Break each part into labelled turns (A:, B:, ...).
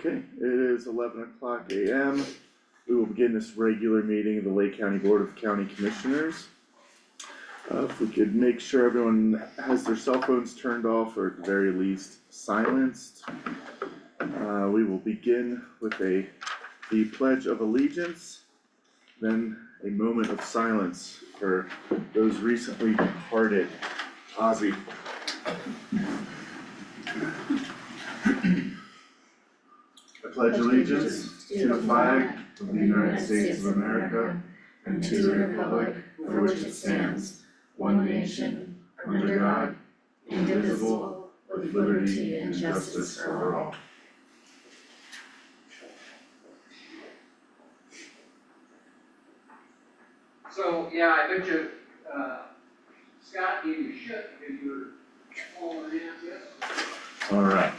A: Okay, it is 11 a.m. We will begin this regular meeting of the Lake County Board of County Commissioners. If we could make sure everyone has their cell phones turned off or at the very least silenced. We will begin with the Pledge of Allegiance, then a moment of silence for those recently departed. Ozzy. I pledge allegiance to the flag of the United States of America and to the republic for which it stands, one nation, under God, indivisible, with liberty and justice for all.
B: So, yeah, I bet you, Scott gave you shit because you were falling in, yes?
A: All right.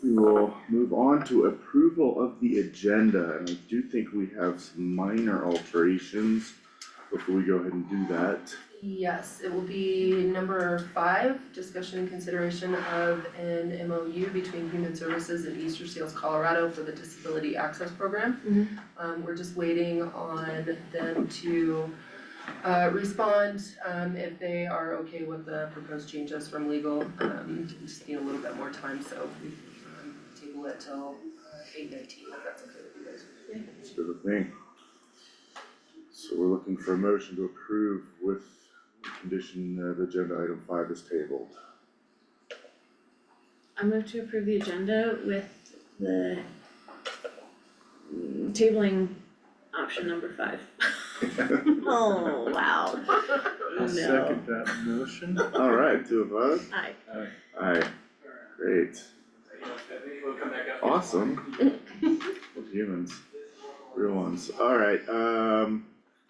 A: We will move on to approval of the agenda, and I do think we have some minor alterations before we go ahead and do that.
C: Yes, it will be number 5, discussion and consideration of an MOU between Human Services and Easter Seals, Colorado for the Disability Access Program. We're just waiting on them to respond if they are okay with the proposed changes from legal. Just need a little bit more time, so we table it till 8:19, if that's okay with you guys.
A: Yeah. That's good with me. So we're looking for a motion to approve with the condition that agenda item 5 is tabled.
D: I move to approve the agenda with the tabling option number 5. Oh, wow.
E: I'll second that motion.
A: All right, 2 of us.
D: Aye.
A: Aye. Great. Awesome. With humans, real ones. All right.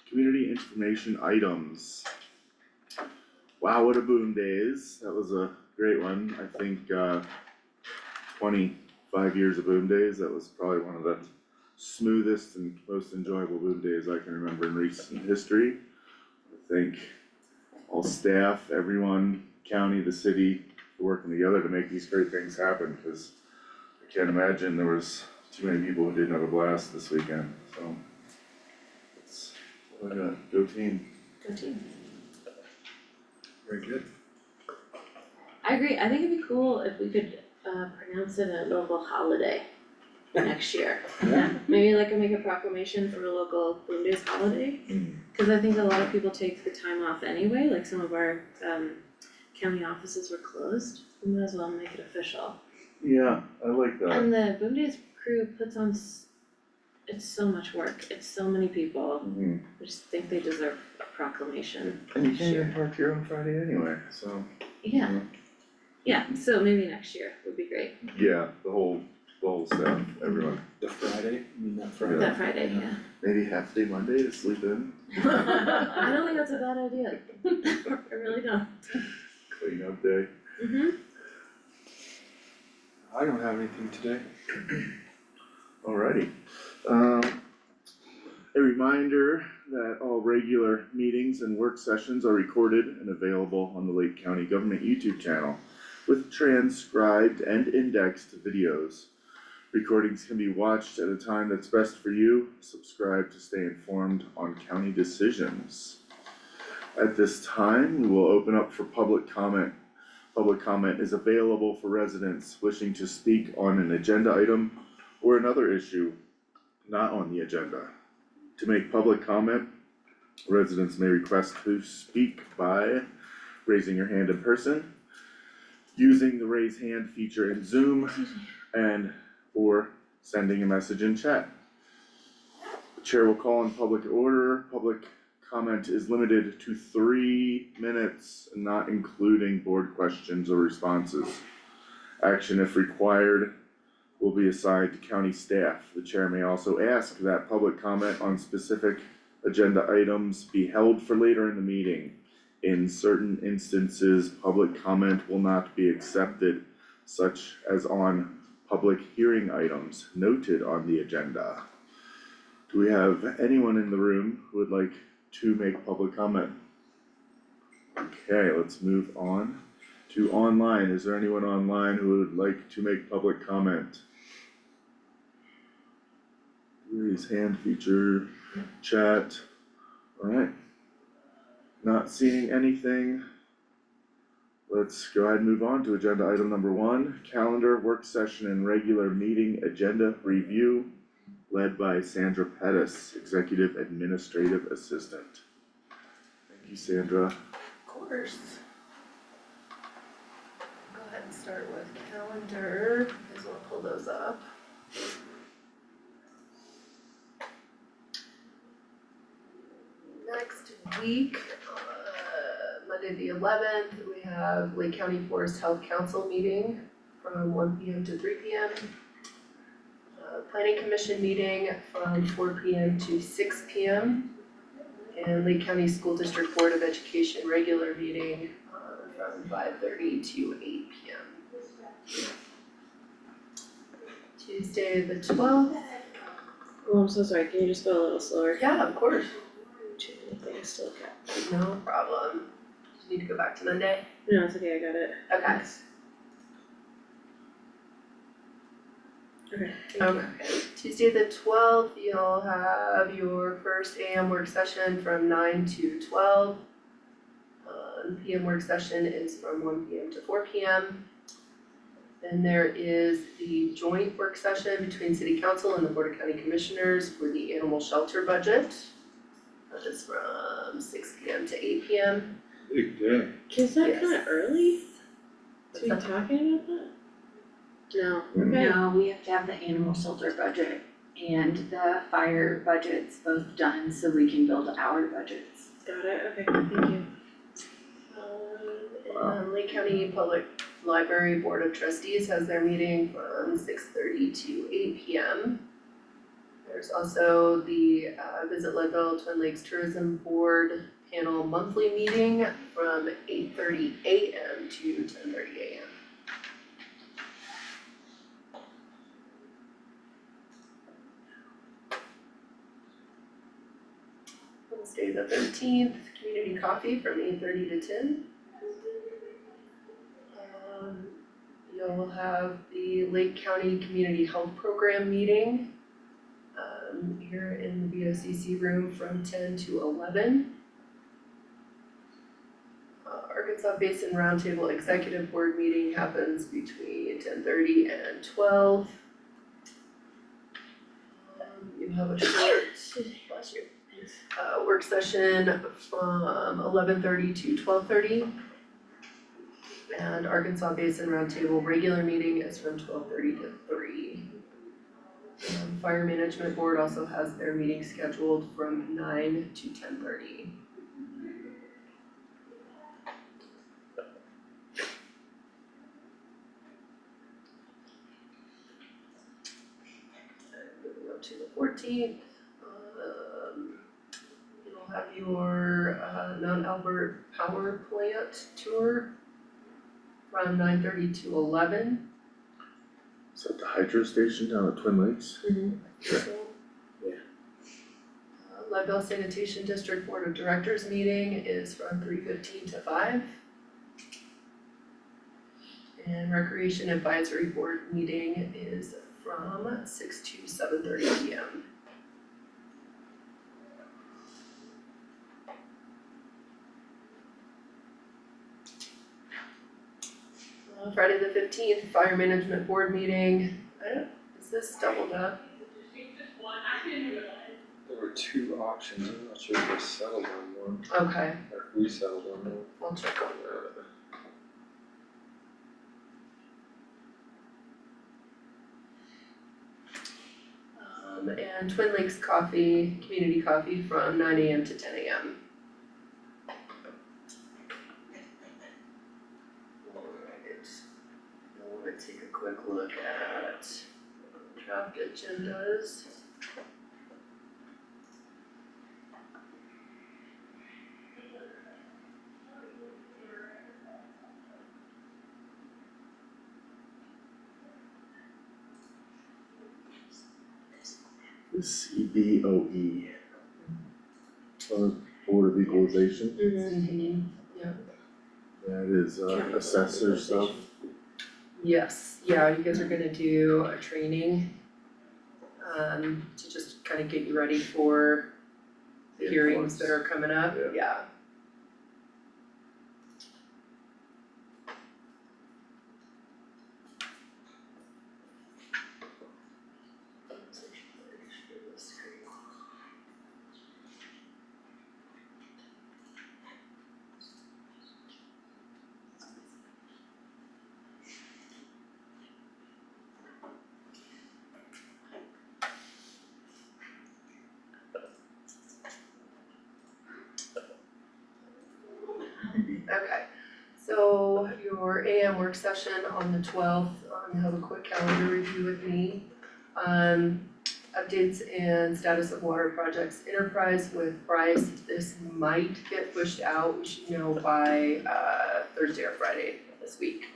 A: Community information items. Wow, what a boom days. That was a great one. I think 25 years of boom days. That was probably one of the smoothest and most enjoyable boom days I can remember in recent history. I think all staff, everyone, county, the city, working together to make these great things happen, because I can't imagine there was too many people who didn't have a blast this weekend, so. It's, what do I got? Go team.
D: Go team.
E: Very good.
D: I agree, I think it'd be cool if we could pronounce it a local holiday next year.
E: Yeah.
D: Maybe make a proclamation for a local Boom Days holiday, cause I think a lot of people take the time off anyway, like some of our county offices were closed, we might as well make it official.
A: Yeah, I like that.
D: And the Boom Days crew puts on, it's so much work, it's so many people,
A: Mhm.
D: I just think they deserve a proclamation.
A: And you can't even park here on Friday anyway, so.
D: Yeah, yeah, so maybe next year would be great,
A: Yeah, the whole staff, everyone.
E: The Friday, that Friday.
D: that Friday, yeah.
A: Maybe half day Monday to sleep in,
D: I don't think that's a bad idea, I really don't.
A: clean up day.
E: I don't have anything today.
A: Alrighty. A reminder that all regular meetings and work sessions are recorded and available on the Lake County Government YouTube channel with transcribed and indexed videos. Recordings can be watched at a time that's best for you. Subscribe to stay informed on county decisions. At this time, we will open up for public comment. Public comment is available for residents wishing to speak on an agenda item or another issue not on the agenda. To make public comment, residents may request to speak by raising your hand in person, using the raise hand feature in Zoom, and or sending a message in chat. The chair will call in public order. Public comment is limited to 3 minutes, not including board questions or responses. Action, if required, will be assigned to county staff. The chair may also ask that public comment on specific agenda items be held for later in the meeting. In certain instances, public comment will not be accepted, such as on public hearing items noted on the agenda. Do we have anyone in the room who would like to make public comment? Okay, let's move on to online. Is there anyone online who would like to make public comment? Raise hand feature, chat, alright. Not seeing anything. Let's go ahead and move on to agenda item number 1, calendar, work session and regular meeting agenda review, led by Sandra Pettis, Executive Administrative Assistant. Thank you, Sandra.
C: Of course. Go ahead and start with calendar, I just wanna pull those up. Next week, Monday the 11th, we have Lake County Forest Health Council meeting from 1 p.m. to 3 p.m. Planning Commission meeting from 4 p.m. to 6 p.m. And Lake County School District Board of Education regular meeting from 5:30 to 8 p.m. Tuesday the 12th.
D: Oh, I'm so sorry, can you just go a little slower?
C: Yeah, of course.
D: Too many things to look at.
C: No problem. Just need to go back to Monday.
D: No, it's okay, I got it.
C: Okay.
D: Thanks. Okay, thank you.
C: Okay. Tuesday the 12th, you'll have your first AM work session from 9 to 12. PM work session is from 1 p.m. to 4 p.m. Then there is the joint work session between City Council and the Board of County Commissioners for the animal shelter budget. That is from 6 p.m. to 8 p.m.
E: Big day.
D: Is that
C: Yes.
D: kinda early to be
C: What's
D: talking about that? No,
A: Mm.
D: okay.
F: No, we have to have the animal shelter budget and the fire budgets both done so we can build our budgets.
D: Got it, okay, thank you.
C: And Lake County Public Library Board of Trustees has their meeting from 6:30 to 8 p.m. There's also the Visit Leadville Twin Lakes Tourism Board panel monthly meeting from 8:30 a.m. to 10:30 a.m. Wednesday the 13th, community coffee from 8:30 to 10. You'll have the Lake County Community Health Program meeting here in the BOCC room from 10 to 11. Arkansas Basin Roundtable Executive Board meeting happens between 10:30 and 12. You have a short, bless you, work session from 11:30 to 12:30. And Arkansas Basin Roundtable regular meeting is from 12:30 to 3. Fire Management Board also has their meeting scheduled from 9 to 10:30. Moving up to the 14th, you'll have your Mount Albert Power Plant tour from 9:30 to 11.
A: Is that the hydro station down at Twin Lakes?
C: So.
E: Yeah.
C: Leadville Sanitation District Board of Directors meeting is from 3:15 to 5. And Recreation Advisory Board meeting is from 6 to 7:30 p.m. Friday the 15th, Fire Management Board meeting. Is this doubled up?
E: There were two options, I'm not sure if they settled on one,
C: Okay,
E: or if we settled on one.
C: I'll check on that. And Twin Lakes Coffee, Community Coffee from 9 a.m. to 10 a.m. Alright, I wanna take a quick look at draft agendas.
A: The CBOE. Board of Equalization,
D: Mm-hmm.
A: that is assessor stuff.
C: Yes, yeah, you guys are gonna do a training, to just kind of get you ready for the
A: The
C: hearings
A: influx.
C: that are coming up,
A: Yeah.
C: yeah. Okay, so your AM work session on the 12th, have a quick calendar review with me. Updates and status of water projects enterprise with Bryce, this might get pushed out, we should know by Thursday or Friday this week.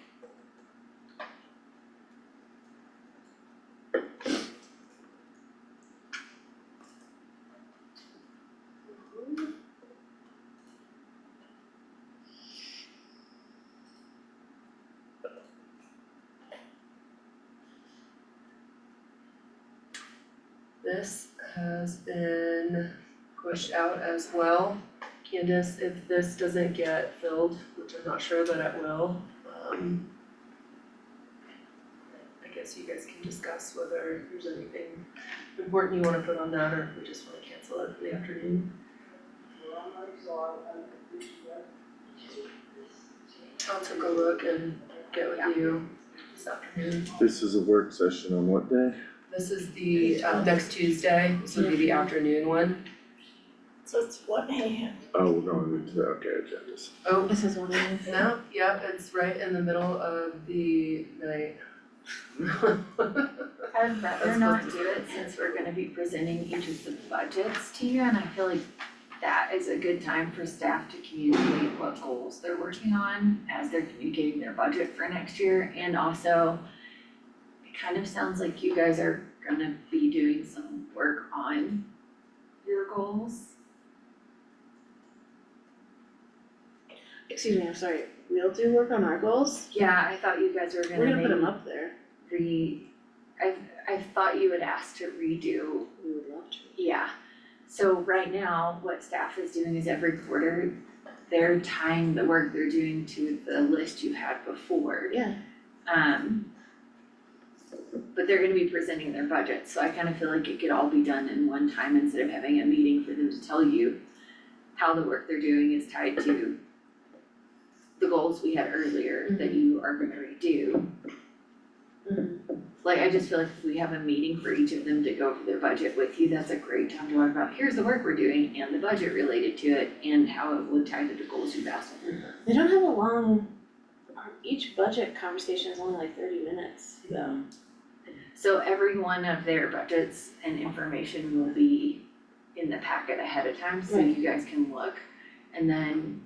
C: This has been pushed out as well. Candace, if this doesn't get filled, which I'm not sure that it will, I guess you guys can discuss whether there's anything important you wanna put on that, or if we just wanna cancel it for the afternoon. I'll take a look and get with you this afternoon.
A: This is a work session on what day?
C: This is the next Tuesday, this would be the afternoon one.
D: So it's 1 a.m.
A: Oh, we're going into, okay, agendas.
C: Oh,
D: This is 1 a.m.
C: no, yeah, it's right in the middle of the night.
F: I'd rather
C: That's
F: not
C: supposed
F: do it since we're gonna be presenting each of the budgets to you, and I feel like that is a good time for staff to communicate what goals they're working on as they're communicating their budget for next year, and also it kind of sounds like you guys are gonna be doing some work on your goals.
D: Excuse me, I'm sorry, we'll do work on our goals?
F: Yeah, I thought you guys were
D: We're
F: gonna
D: gonna put them
F: maybe
D: up there,
F: I thought you had asked to redo.
D: we would love to.
F: Yeah, so right now, what staff is doing is every quarter, they're tying the work they're doing to the list you had before.
D: Yeah.
F: But they're gonna be presenting their budget, so I kind of feel like it could all be done in one time instead of having a meeting for them to tell you how the work they're doing is tied to the goals we had earlier that you are gonna redo. Like, I just feel like if we have a meeting for each of them to go over their budget with you, that's a great time to talk about, here's the work we're doing and the budget related to it and how it would tie to the goals you've asked them.
D: They don't have a long, each budget conversation is only like 30 minutes, so.
F: So every one of their budgets and information will be in the packet ahead of time, so
D: Right.
F: you guys can look. And then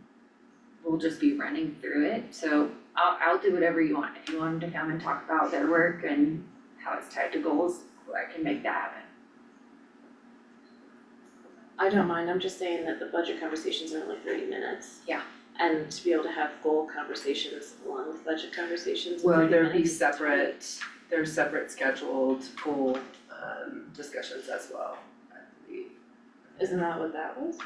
F: we'll just be running through it, so I'll do whatever you want. If you want them to come and talk about their work and how it's tied to goals, I can make that happen.
D: I don't mind, I'm just saying that the budget conversations are only 30 minutes.
F: Yeah.
D: And to be able to have goal conversations along with budget conversations in
C: Well,
D: 30
C: there'd be
D: minutes is tight.
C: there's separate scheduled goal discussions as well, I believe.
D: Isn't that what that was?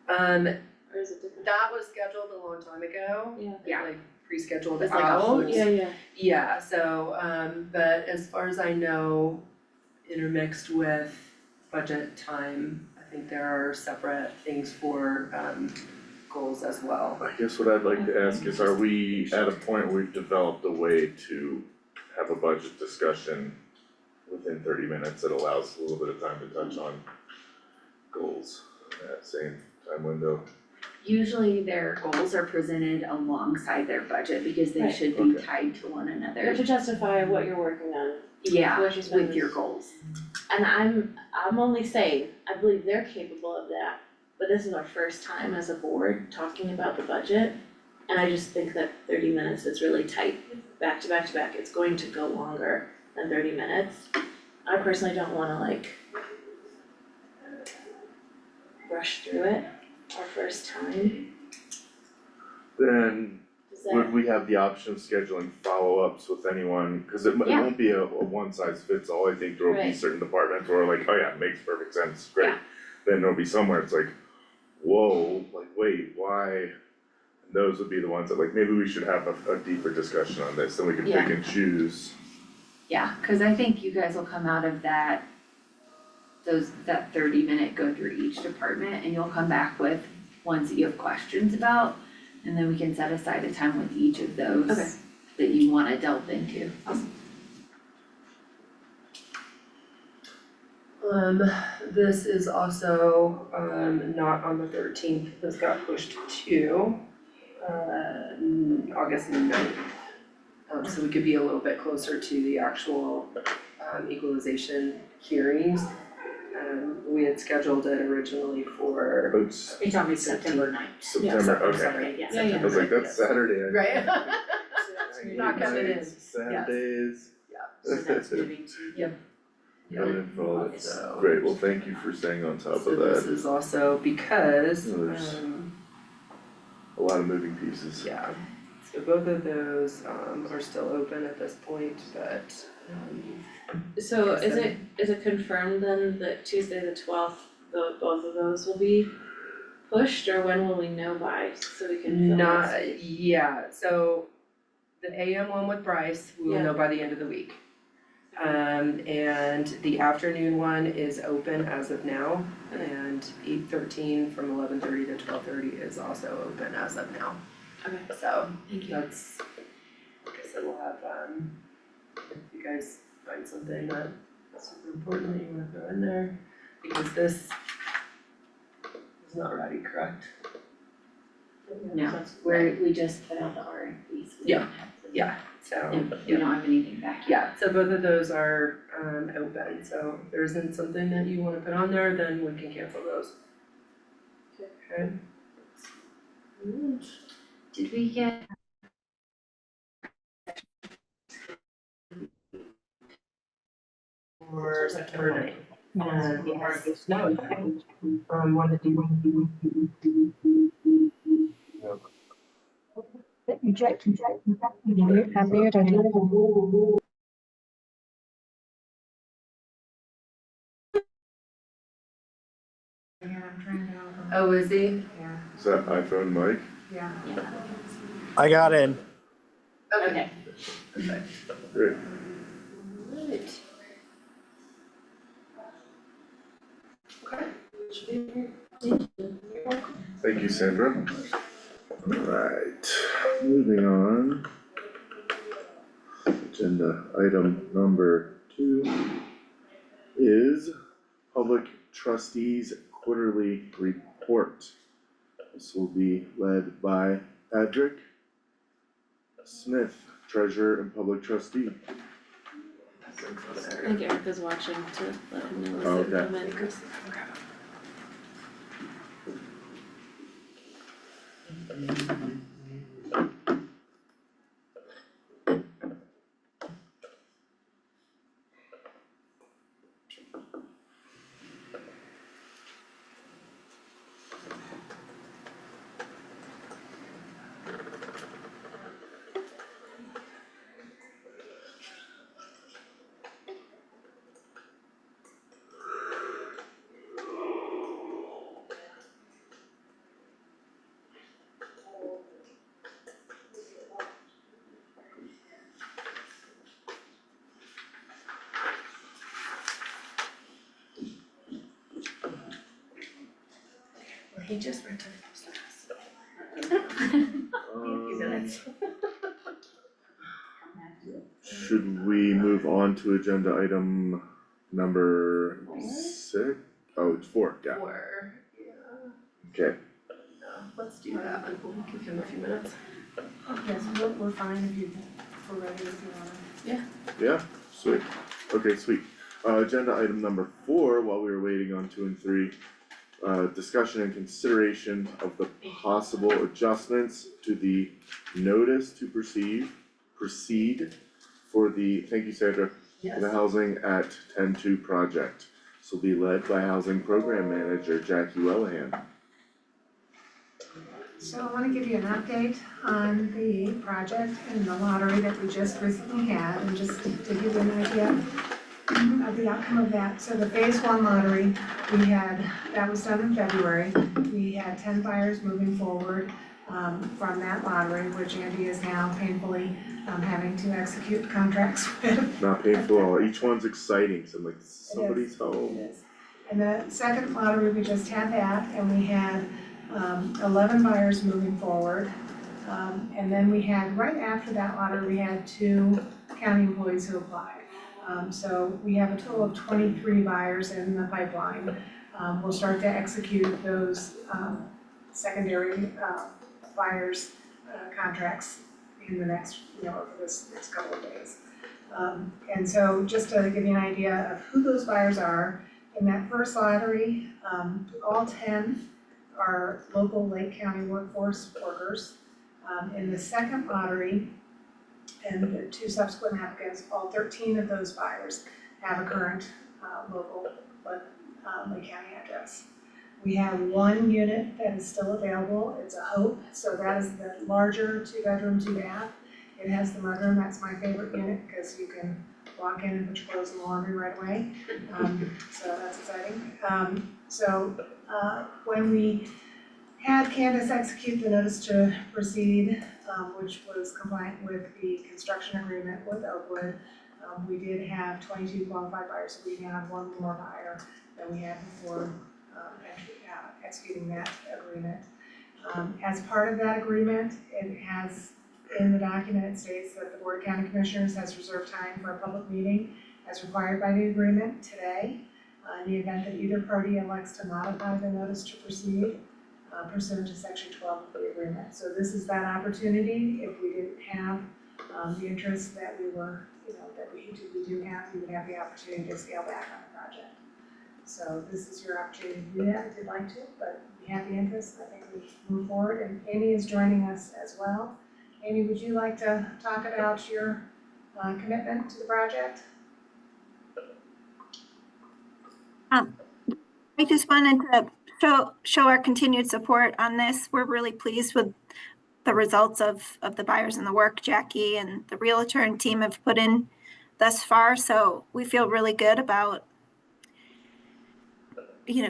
D: Or is it different?
C: That was scheduled a long time ago,
D: Yeah.
F: Yeah.
C: like pre-scheduled
F: It's like a
C: out.
F: whole-
D: Yeah.
C: Yeah, so, but as far as I know, intermixed with budget time, I think there are separate things for goals as well.
A: I guess what I'd like to ask is, are we at a point where we've developed a way to have a budget discussion within 30 minutes that allows a little bit of time to touch on goals in that same time window?
F: Usually their goals are presented alongside their budget because they
D: Right.
F: should be
A: Okay.
F: tied to one
D: You have
F: another.
D: to justify what you're working on.
F: Yeah,
D: What you spend
F: with your
D: this-
F: goals.
D: And I'm only saying, I believe they're capable of that, but this is our first time as a board talking about the budget. And I just think that 30 minutes is really tight, back to back to back, it's going to go longer than 30 minutes. I personally don't wanna like rush through it, our first time,
A: Then
D: is
A: would
D: that,
A: we have the option of scheduling follow-ups with anyone? Cause it
F: Yeah.
A: won't be a one size fits all, I think there will be
D: Right.
A: certain departments where like, oh yeah, makes perfect sense, great.
F: Yeah.
A: Then there'll be somewhere it's like, whoa, like wait, why? And those would be the ones that like, maybe we should have a deeper discussion on this, then we can pick
F: Yeah.
A: and choose.
F: Yeah, cause I think you guys will come out of that, that 30-minute go through each department and you'll come back with ones that you have questions about. And then we can set aside a time with each of those
D: Okay.
F: that you wanna delve into.
C: This is also, not on the 13th, this got pushed to, August 9th. So we could be a little bit closer to the actual, equalization hearings. We had scheduled it originally for,
A: It's
F: It's on September 9th.
A: September, okay.
C: sorry,
D: yeah,
C: September
A: I was like,
C: 9th,
A: that's
C: yes.
A: Saturday, I.
C: Right?
A: I
C: Not
A: hate
C: coming in.
A: nights, Saturdays.
F: So that's moving to.
A: Noted for all that.
C: So-
A: Great, well, thank you for staying on top
C: So
A: of
C: this
A: that,
C: is also because,
A: There's- a lot of moving pieces.
C: yeah, so both of those, are still open at this point, but,
D: so is it confirmed then that Tuesday the 12th, both of those will be pushed, or when will we know by, so we can fill
C: not,
D: this?
C: yeah, so the AM one with Bryce, we will
D: Yeah.
C: know by the end of the week. And the afternoon one is open as of now,
D: Okay.
C: and 8:13 from 11:30 to 12:30 is also open as of now.
D: Okay,
C: So
D: thank you.
C: that's, like I said, we'll have, if you guys find something that's super important that you wanna throw in there, because this is not ready, correct?
F: No, we just put out the RFPs. We
C: Yeah,
F: don't have to-
C: yeah, so,
F: And we
C: yeah.
F: don't have anything back yet.
C: Yeah, so both of those are open, so if there isn't something that you wanna put on there, then we can cancel those. Okay.
F: Did we get?
C: For September 9th.
F: Yes.
C: No, one that Oh, is he?
A: Is that iPhone mic?
F: Yeah.
G: I got in.
F: Okay.
C: Perfect.
A: Great,
C: Alright. Okay.
A: thank you, Sandra. Alright, moving on. Agenda item number 2 is Public Trustees Quarterly Report. This will be led by Patrick Smith, Treasurer and Public Trustee.
D: I think Erica's watching to let him know
A: Oh,
D: what's
A: okay.
D: coming.
C: He just returned a few minutes.
A: Should we move on to agenda item number 6? Oh, it's 4, yeah,
C: Or, yeah,
A: okay.
C: let's do that, we'll give him a few minutes.
H: Yes, we're fine if we're ready if you wanna.
A: Yeah, sweet, okay, sweet. Agenda item number 4, while we were waiting on 2 and 3, discussion and consideration of the possible adjustments to the notice to proceed for the, thank you, Sandra, for the
C: Yes.
A: housing at 10-2 project. This will be led by Housing Program Manager Jackie Wellahan.
H: So I want to give you an update on the project and the lottery that we just recently had, and just to give you an idea of the outcome of that. So the phase one lottery, that was done in February. We had 10 buyers moving forward from that lottery, which Andy is now painfully having to execute contracts with.
A: Not painful at all, each one's exciting, so I'm like, this is somebody's home.
H: It is. And the second lottery, we just had that, and we had 11 buyers moving forward. And then we had, right after that lottery, we had 2 county employees who applied. So we have a total of 23 buyers in the pipeline. We'll start to execute those secondary buyers' contracts in the next, over this next couple of days. And so just to give you an idea of who those buyers are, in that first lottery, all 10 are local Lake County workforce workers. In the second lottery, and the 2 subsequent applicants, all 13 of those buyers have a current local Lake County address. We have 1 unit that is still available. It's a Hope, so that is the larger 2-bedroom, 2-bath. It has the mudroom. That's my favorite unit because you can walk in and put your clothes in the laundry right away. So that's exciting. When we had Candace execute the notice to proceed, which was compliant with the construction agreement with Oakwood, we did have 22 qualified buyers, so we now have 1 more buyer than we had before executing that agreement. As part of that agreement, it has, in the document, it states that the Board of County Commissioners has reserved time for a public meeting as required by the agreement today, in the event that either party elects to modify the notice to proceed pursuant to section 12 of the agreement. So this is that opportunity. If we didn't have the interest that we were, that we do have, we would have the opportunity to scale back on the project. So this is your opportunity to do that if you'd like to, but we have the interest. I think we move forward, and Amy is joining us as well. Amy, would you like to talk about your commitment to the project?
I: I just wanted to show our continued support on this. We're really pleased with the results of the buyers and the work Jackie and the realtor and team have put in thus far. So we feel really good about,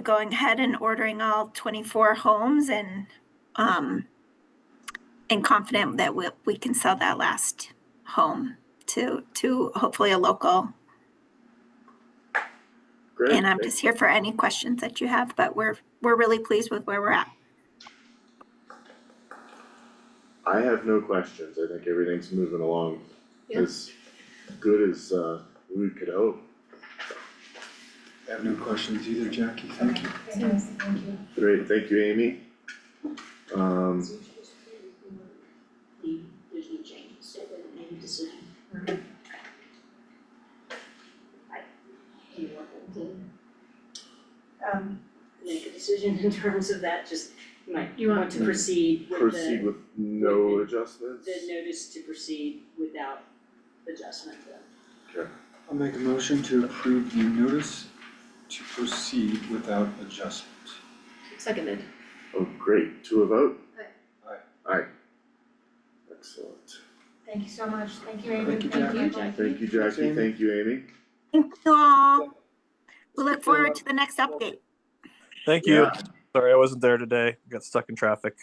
I: going ahead and ordering all 24 homes and confident that we can sell that last home to hopefully a local.
A: Great.
I: And I'm just here for any questions that you have, but we're really pleased with where we're at.
A: I have no questions, I think everything's moving along
C: Yeah.
A: as good as we could hope.
E: I have no questions either, Jackie, thank you.
H: Thank you.
A: Great, thank you, Amy.
J: There's no change, so then any decision. Do you want them to make a decision in terms of that, just you might want to proceed with
A: Proceed with no adjustments?
J: the notice to proceed without adjustment then?
E: I'll make a motion to approve the notice to proceed without adjustment.
D: Seconded.
A: Oh, great, to a vote?
E: Aye.
A: Aye. Excellent.
H: Thank you so much. Thank you, Amy.
E: Thank you, Jackie.
H: Michael.
A: Thank you, Jackie,
E: Amy.
A: thank you, Amy.
I: Thank you all. We look forward to the next update.
G: Thank you.
A: Yeah.
G: Sorry, I wasn't there today. Got stuck in traffic.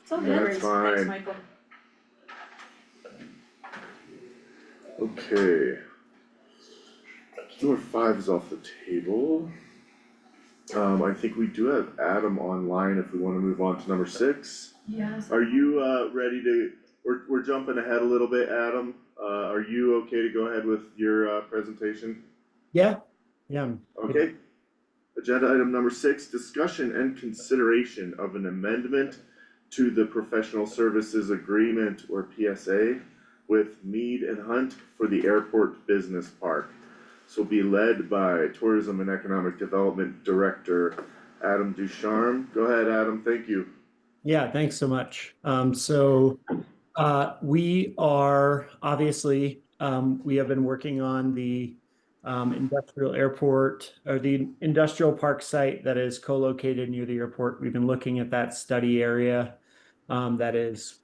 D: It's all
A: That's
D: good.
A: fine.
D: Thanks, Michael.
A: Okay. Number 5 is off the table. I think we do have Adam online if we wanna move on to number 6.
H: Yes.
A: Are you ready to, we're jumping ahead a little bit, Adam. Are you okay to go ahead with your presentation?
K: Yeah.
A: Okay. Agenda item number 6, discussion and consideration of an amendment to the professional services agreement or PSA with Mead and Hunt for the airport business park. This will be led by Tourism and Economic Development Director Adam Ducharme. Go ahead, Adam, thank you.
K: Yeah, thanks so much. We are obviously, we have been working on the industrial airport or the industrial park site that is co-located near the airport. We've been looking at that study area that is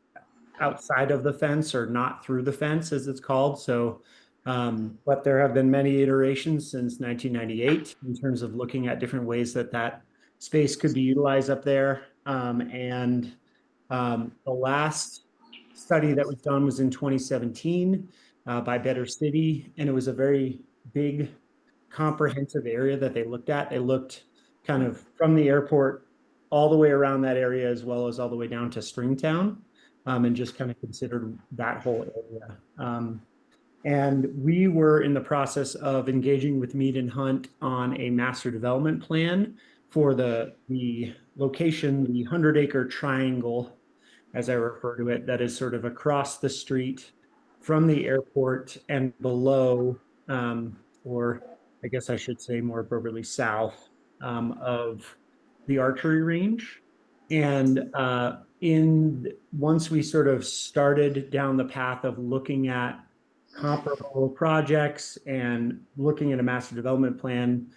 K: outside of the fence or not through the fence, as it's called. So, but there have been many iterations since 1998 in terms of looking at different ways that that space could be utilized up there. The last study that was done was in 2017 by Better City, and it was a very big, comprehensive area that they looked at. They looked kind of from the airport all the way around that area, as well as all the way down to Stringtown, and just kind of considered that whole area. And we were in the process of engaging with Mead and Hunt on a master development plan for the location, the 100-acre triangle, as I refer to it, that is sort of across the street from the airport and below, or I guess I should say more appropriately south, of the archery range. And once we sort of started down the path of looking at comparable projects and looking at a master development plan,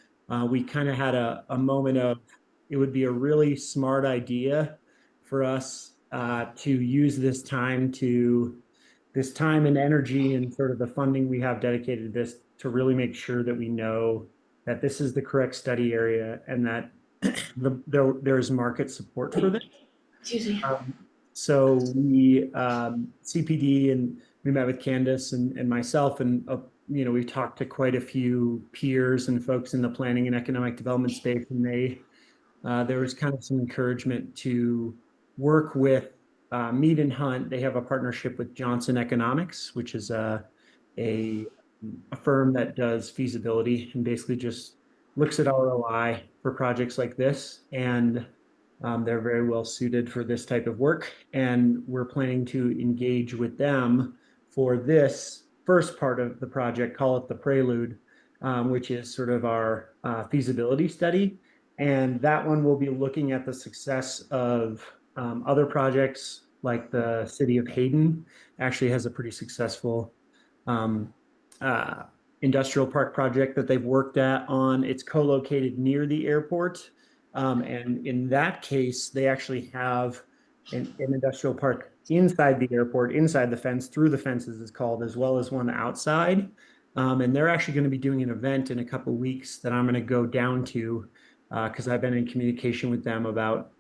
K: we kind of had a moment of, it would be a really smart idea for us to use this time and energy and sort of the funding we have dedicated to this to really make sure that we know that this is the correct study area and that there's market support for this.
J: Excuse me.
K: So we, CPD, and we met with Candace and myself, and we talked to quite a few peers and folks in the planning and economic development space, and there was kind of some encouragement to work with Mead and Hunt. They have a partnership with Johnson Economics, which is a firm that does feasibility and basically just looks at ROI for projects like this, and they're very well suited for this type of work. And we're planning to engage with them for this first part of the project, call it the prelude, which is sort of our feasibility study. And that one will be looking at the success of other projects, like the city of Hayden actually has a pretty successful industrial park project that they've worked on. It's co-located near the airport. And in that case, they actually have an industrial park inside the airport, inside the fence, through the fences it's called, as well as one outside. And they're actually going to be doing an event in a couple of weeks that I'm going to go down to because I've been in communication with them about,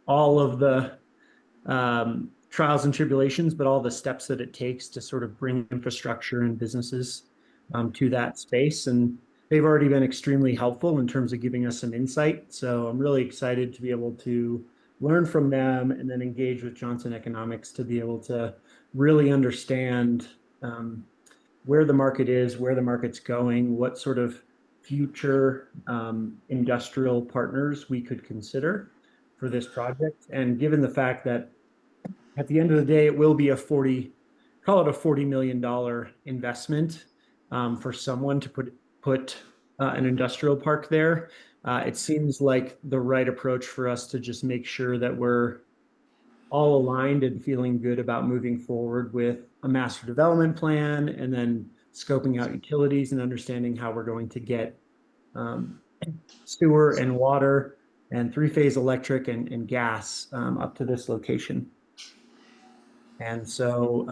K: all of the trials and tribulations, but all the steps that it takes to sort of bring infrastructure and businesses to that space. And they've already been extremely helpful in terms of giving us some insight. So I'm really excited to be able to learn from them and then engage with Johnson Economics to be able to really understand where the market is, where the market's going, what sort of future industrial partners we could consider for this project. And given the fact that at the end of the day, it will be call it a $40 million investment for someone to put an industrial park there. It seems like the right approach for us to just make sure that we're all aligned and feeling good about moving forward with a master development plan and then scoping out utilities and understanding how we're going to get sewer and water and three-phase electric and gas up to this location. And so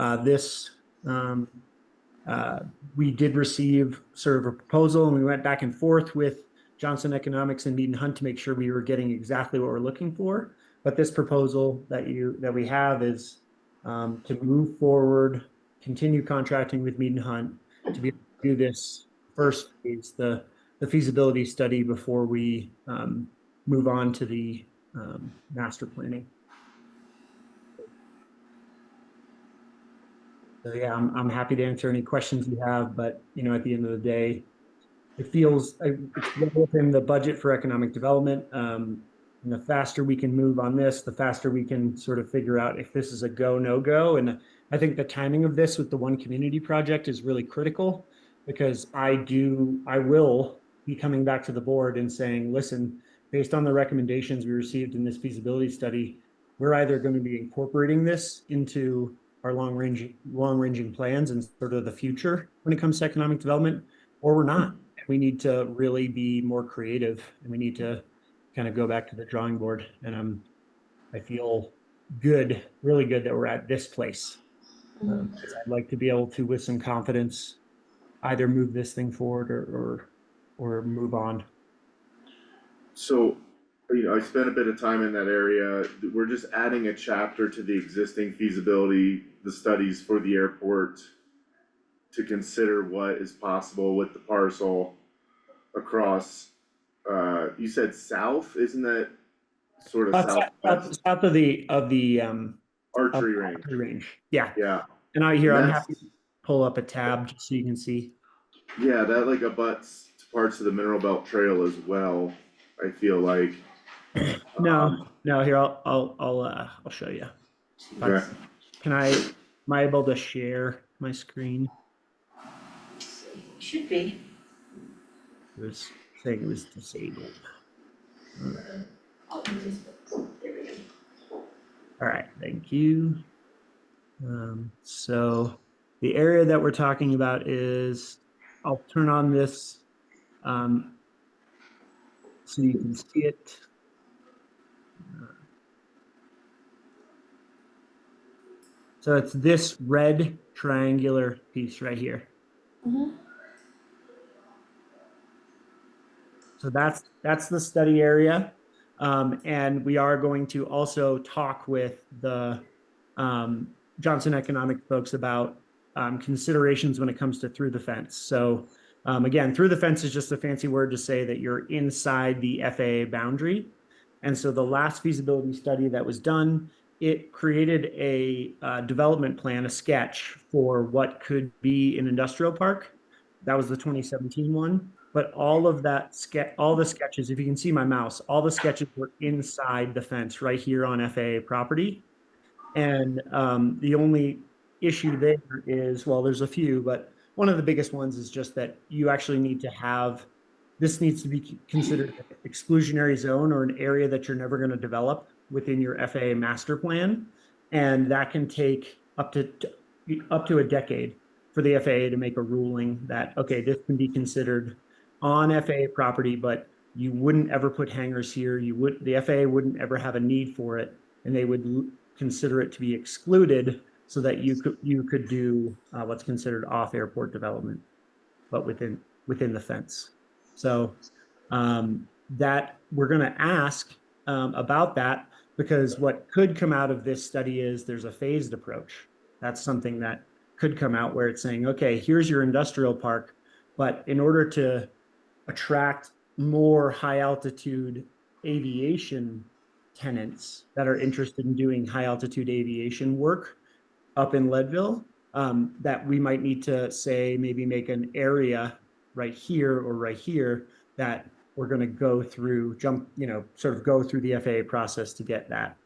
K: we did receive sort of a proposal, and we went back and forth with Johnson Economics and Mead and Hunt to make sure we were getting exactly what we're looking for. But this proposal that we have is to move forward, continue contracting with Mead and Hunt to be able to do this first phase, the feasibility study, before we move on to the master planning. So yeah, I'm happy to answer any questions you have, but at the end of the day, it feels it's within the budget for economic development. And the faster we can move on this, the faster we can sort of figure out if this is a go, no go. And I think the timing of this with the One Community project is really critical, because I will be coming back to the board and saying, listen, based on the recommendations we received in this feasibility study, we're either going to be incorporating this into our long-ranging plans and sort of the future when it comes to economic development, or we're not. We need to really be more creative, and we need to kind of go back to the drawing board. And I feel good, really good that we're at this place. Because I'd like to be able to, with some confidence, either move this thing forward or move on.
A: So, I spent a bit of time in that area. We're just adding a chapter to the existing feasibility, the studies for the airport to consider what is possible with the parcel across, you said south, isn't that sort of southwest?
K: South of the
A: Archery range,
K: range. Yeah.
A: yeah.
K: And out here,
A: And
K: I'm
A: that's-
K: happy to pull up a tab just so you can see.
A: Yeah, that like abuts to parts of the Mineral Belt Trail as well, I feel like.
K: No, here, I'll show you.
A: Okay.
K: Am I able to share my screen?
J: Should be.
K: It was saying it was disabled.
J: There we go.
K: All right, thank you. So the area that we're talking about is, I'll turn on this so you can see it. So it's this red triangular piece right here. So that's the study area. And we are going to also talk with the Johnson Economic folks about considerations when it comes to through the fence. So again, through the fence is just a fancy word to say that you're inside the FAA boundary. And so the last feasibility study that was done, it created a development plan, a sketch for what could be an industrial park. That was the 2017 one. But all of that all the sketches, if you can see my mouse, all the sketches were inside the fence right here on FAA property. And the only issue there is, well, there's a few, but one of the biggest ones is just that you actually need to have, this needs to be considered an exclusionary zone or an area that you're never going to develop within your FAA master plan. And that can take up to a decade for the FAA to make a ruling that, okay, this can be considered on FAA property, but you wouldn't ever put hangars here. The FAA wouldn't ever have a need for it, and they would consider it to be excluded so that you could do what's considered off-airport development, but within the fence. So that we're going to ask about that, because what could come out of this study is there's a phased approach. That's something that could come out where it's saying, okay, here's your industrial park, but in order to attract more high altitude aviation tenants that are interested in doing high altitude aviation work up in Leadville, that we might need to say, maybe make an area right here or right here that we're going to go through, sort of go through the FAA process to get that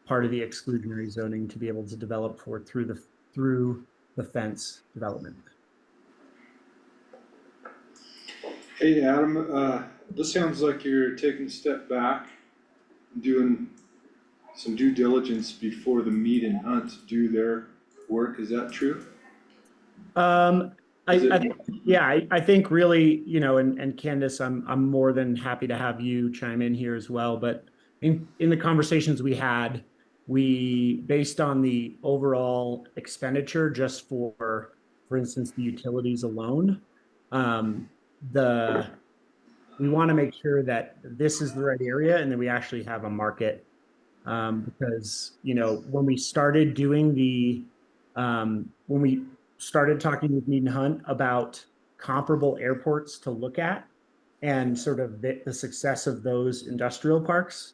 K: part of the exclusionary zoning to be able to develop for through the fence development.
E: Hey, Adam, this sounds like you're taking a step back, doing some due diligence before the Mead and Hunt do their work. Is that true?
K: I think really, and Candace, I'm more than happy to have you chime in here as well. But in the conversations we had, based on the overall expenditure just for instance, the utilities alone, we want to make sure that this is the right area and that we actually have a market. Because, when we started doing when we started talking with Mead and Hunt about comparable airports to look at and sort of the success of those industrial parks,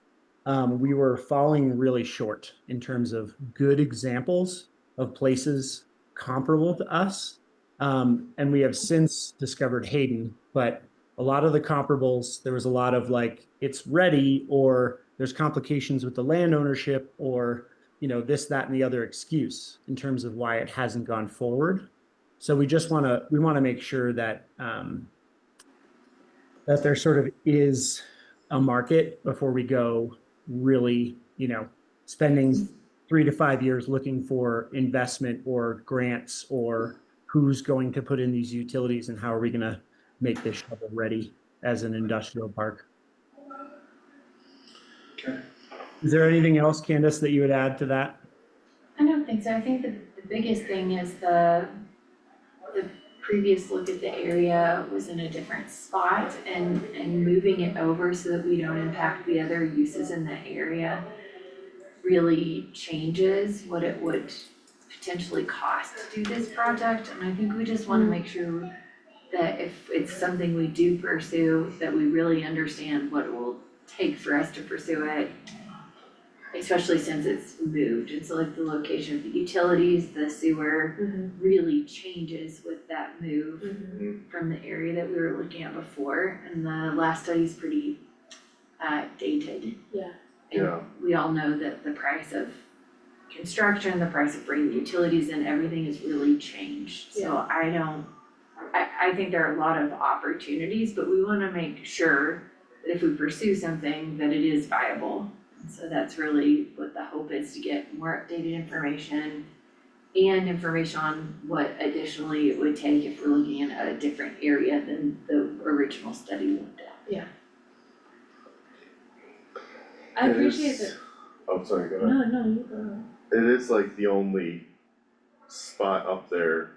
K: we were falling really short in terms of good examples of places comparable to us. And we have since discovered Hayden, but a lot of the comparables, there was a lot of like, it's ready, or there's complications with the land ownership, or this, that, and the other excuse in terms of why it hasn't gone forward. So we want to make sure that that there sort of is a market before we go really, spending 3 to 5 years looking for investment or grants, or who's going to put in these utilities and how are we going to make this shovel ready as an industrial park.
E: Okay.
K: Is there anything else, Candace, that you would add to that?
F: I don't think so. I think the biggest thing is the previous look at the area was in a different spot and moving it over so that we don't impact the other uses in the area really changes what it would potentially cost to do this project. And I think we just wanna make sure that if it's something we do pursue, that we really understand what it will take for us to pursue it. Especially since it's moved, and so like the location of the utilities, the sewer really changes with that move from the area that we were looking at before, and the last study is pretty dated.
D: Yeah.
F: And we all know that the price of construction, the price of bringing the utilities in, everything has really changed. So I think there are a lot of opportunities, but we wanna make sure that if we pursue something, that it is viable. So that's really what the hope is, to get more updated information and information on what additionally it would take if we're looking at a different area than the original study looked at.
D: I appreciate that.
A: Oh, sorry, go ahead.
D: No, you go.
A: It is like the only spot up there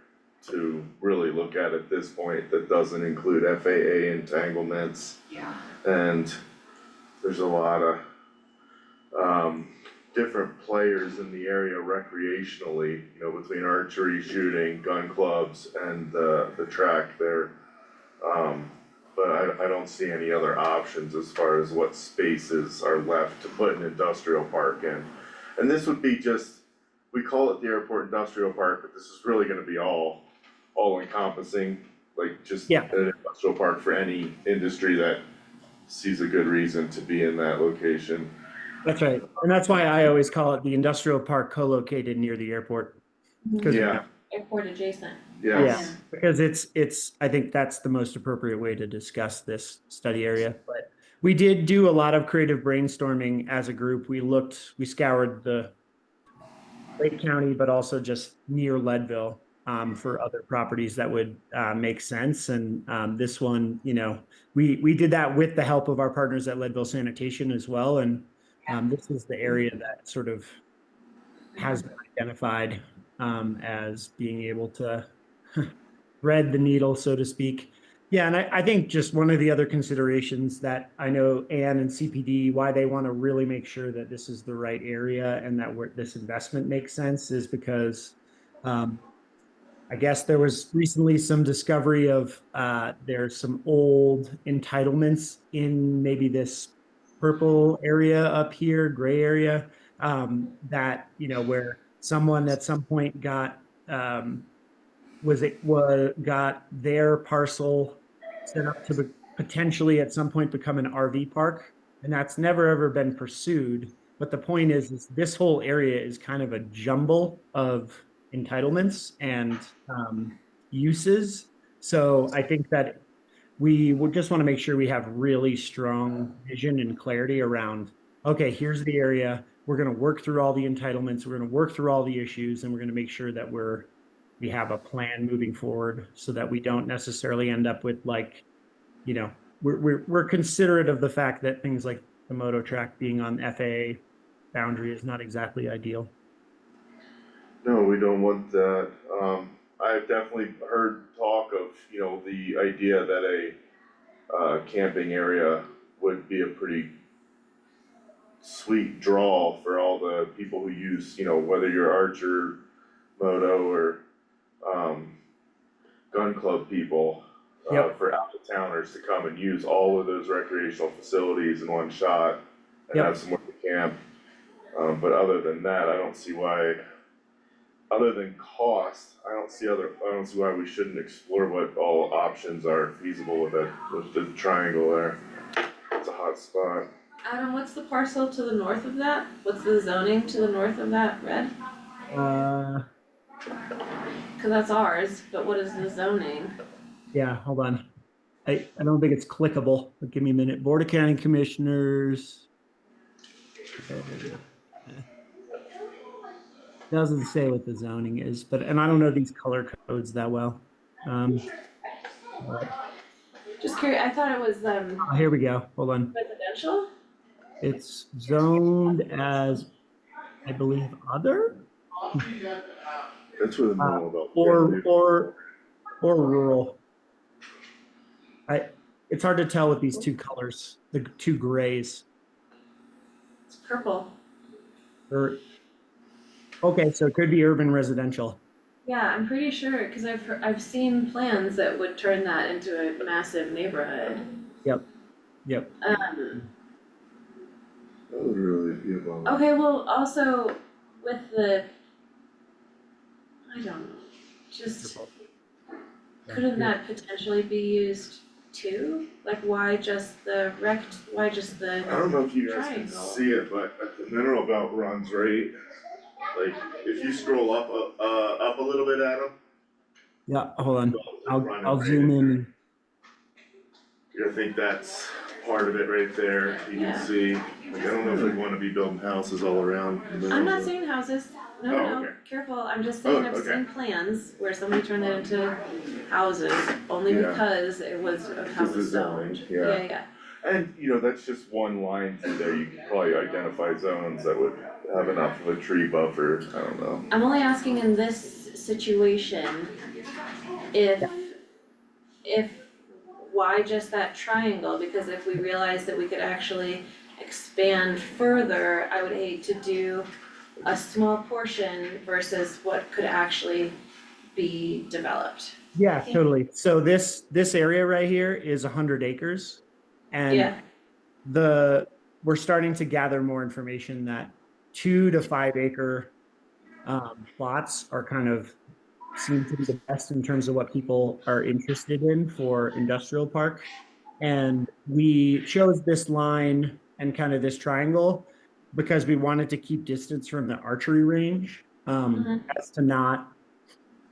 A: to really look at this point that doesn't include FAA entanglements.
F: Yeah.
A: And there's a lot of different players in the area recreationally, you know, between archery, shooting, gun clubs, and the track there. But I don't see any other options as far as what spaces are left to put an industrial park in. And this would be just, we call it the airport industrial park, but this is really gonna be all encompassing, like just
K: Yeah.
A: an industrial park for any industry that sees a good reason to be in that location.
K: That's right. And that's why I always call it the industrial park co-located near the airport. 'Cause-
A: Yeah,
D: Airport adjacent.
A: yes.
K: Because it's, I think that's the most appropriate way to discuss this study area. But we did do a lot of creative brainstorming as a group. We scoured the Lake County, but also just near Leadville, for other properties that would, make sense. And, this one, you know, we did that with the help of our partners at Leadville Sanitation as well. And, this is the area that sort of has been identified, as being able to thread the needle, so to speak. Yeah, and I think just one of the other considerations that I know Ann and CPD, why they want to really make sure that this is the right area and that this investment makes sense is because I guess there was recently some discovery of there's some old entitlements in maybe this purple area up here, gray area, that, you know, where someone at some point got got their parcel set up to potentially at some point become an RV park, and that's never ever been pursued. But the point is this whole area is kind of a jumble of entitlements and uses. So I think that we would just want to make sure we have really strong vision and clarity around, okay, here's the area. We're going to work through all the entitlements. We're going to work through all the issues, and we're going to make sure that we have a plan moving forward so that we don't necessarily end up with, like, you know, we're considerate of the fact that things like the moto track being on FAA boundary is not exactly ideal.
A: No, we don't want that. I've definitely heard talk of, you know, the idea that a camping area would be a pretty sweet draw for all the people who use, you know, whether you're archer, moto, or gun club people, for out of towners to come and use all of those recreational facilities in one shot and have somewhere to camp. But other than that, I don't see why, other than cost, I don't see why we shouldn't explore what all options are feasible with the triangle there. It's a hot spot.
D: Adam, what's the parcel to the north of that? What's the zoning to the north of that red? Cause that's ours, but what is the zoning?
K: Yeah, hold on. I don't think it's clickable, but give me a minute. Board of County Commissioners. Doesn't say what the zoning is, and I don't know these color codes that well.
D: Just curious, I thought it was
K: Here we go, hold on.
D: residential?
K: It's zoned as, I believe, other
A: That's where the memo about.
K: or rural. It's hard to tell with these two colors, the two grays.
D: It's purple.
K: Okay, so it could be urban residential.
D: Yeah, I'm pretty sure, cause I've seen plans that would turn that into a massive neighborhood.
K: Yep.
A: That would really be about.
D: Okay, well, also with the, I don't know, just, couldn't that potentially be used too? Like, why just the why just the
A: I don't know if you guys can
D: triangle?
A: see it, but the mineral belt runs right, like, if you scroll up a little bit, Adam.
K: Yeah, hold on.
A: Running
K: I'll
A: right
K: zoom in.
A: I think that's part of it right there, you
D: Yeah.
A: can see, like, I don't know if I'd wanna be building houses all around. the
D: I'm
A: mineral
D: not
A: belt.
D: saying houses,
A: Oh,
D: no,
A: okay.
D: careful, I'm just saying
A: Oh,
D: I've
A: okay.
D: seen plans where somebody turned that into houses, only
A: Yeah.
D: because it was how
A: Because
D: it
A: the
D: was
A: zoning,
D: zoned.
A: yeah.
D: Yeah,
A: And, that's just one line through there, you could probably identify zones that would have enough of a tree buffer, I don't know.
D: I'm only asking in this situation, if, why just that triangle? Because if we realize that we could actually expand further, I would hate to do a small portion versus what could actually be developed.
K: Yeah, totally. So this area right here is 100 acres. And
D: Yeah,
K: we're starting to gather more information that 2 to 5 acre plots are kind of seem to be the best in terms of what people are interested in for industrial park. And we chose this line and kind of this triangle because we wanted to keep distance from the archery range, as to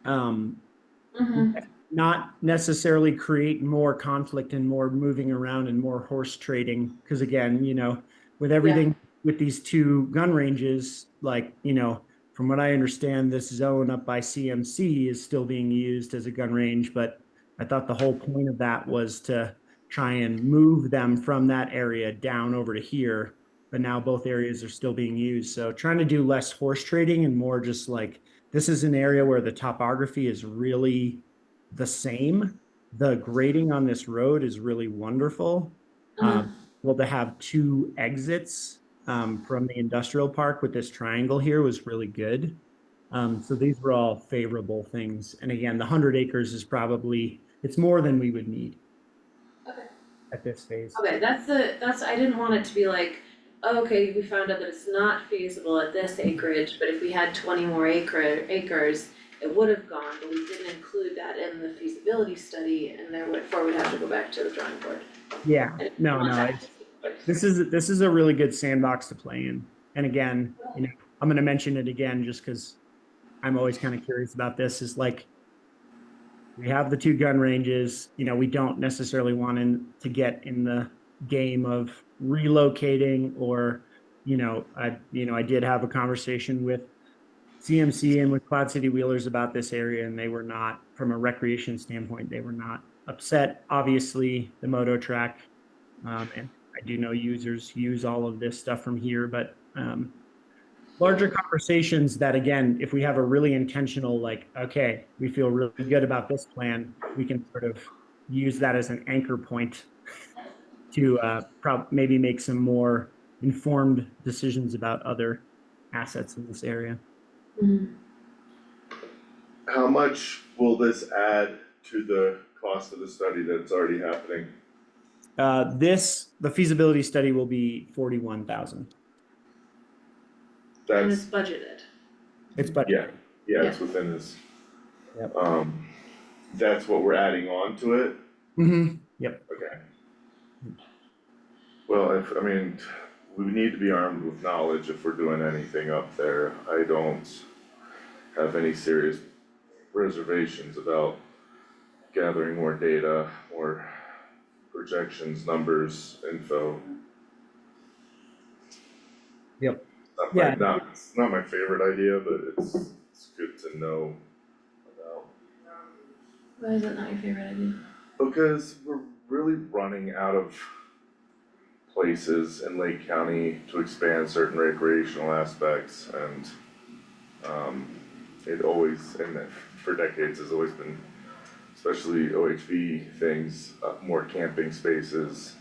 K: um, not necessarily create more conflict and more moving around and more horse trading. Because again, with everything with these two gun ranges, like, from what I understand, this zone up by CMC is still being used as a gun range, but I thought the whole point of that was to try and move them from that area down over to here. But now both areas are still being used. So trying to do less horse trading and more just like, this is an area where the topography is really the same. The grading on this road is really wonderful. Well, to have 2 exits from the industrial park with this triangle here was really good. So these were all favorable things. And again, the 100 acres is probably, it's more than we would need at this phase.
D: Okay, that's, I didn't want it to be like, okay, we found out that it's not feasible at this acreage, but if we had 20 more acres, it would have gone, but we didn't include that in the feasibility study, and therefore we'd have to go back to the drawing board.
K: Yeah, no, this is a really good sandbox to play in. And again, I'm gonna mention it again just because I'm always kind of curious about this, is like, we have the 2 gun ranges, we don't necessarily want to get in the game of relocating or, I did have a conversation with CMC and with Cloud City Wheelers about this area, and they were not, from a recreation standpoint, they were not upset. Obviously, the moto track, and I do know users use all of this stuff from here, but larger conversations that, again, if we have a really intentional, like, okay, we feel really good about this plan, we can sort of use that as an anchor point to maybe make some more informed decisions about other assets in this area.
A: How much will this add to the cost of the study that's already happening?
K: The feasibility study will be 41,000.
D: And it's
A: That's,
D: budgeted.
K: It's budgeted.
A: yeah, it's within this.
K: Yep.
A: That's what we're adding on to it?
K: Yep.
A: Okay. Well, we need to be armed with knowledge if we're doing anything up there. I don't have any serious reservations about gathering more data, more projections, numbers, info.
K: Yep.
A: It's not my favorite idea, but it's good to know about.
D: Why is that not your favorite idea?
A: Because we're really running out of places in Lake County to expand certain recreational aspects and it always, and for decades has always been, especially OHV things, more camping spaces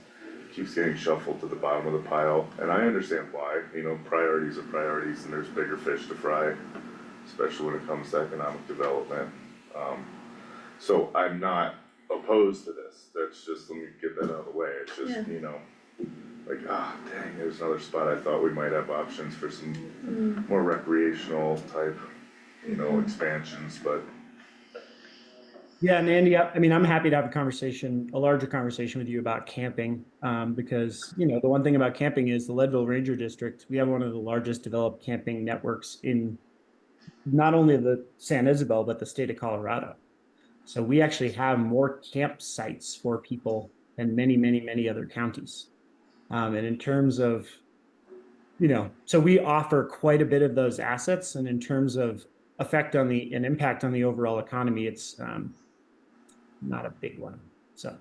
A: keeps getting shuffled to the bottom of the pile, and I understand why, you know, priorities are priorities and there's bigger fish to fry, especially when it comes to economic development. So I'm not opposed to this, that's just, let me get that out of the way, it's just, you know, like, dang, there's another spot I thought we might have options for some more recreational type, you know, expansions, but.
K: Yeah, and Andy, I mean, I'm happy to have a larger conversation with you about camping, because, you know, the one thing about camping is the Leadville Ranger District, we have one of the largest developed camping networks in not only the San Isabel, but the state of Colorado. So we actually have more campsites for people than many, many, many other counties. And in terms of, you know, so we offer quite a bit of those assets, and in terms of an impact on the overall economy, it's not a big one. So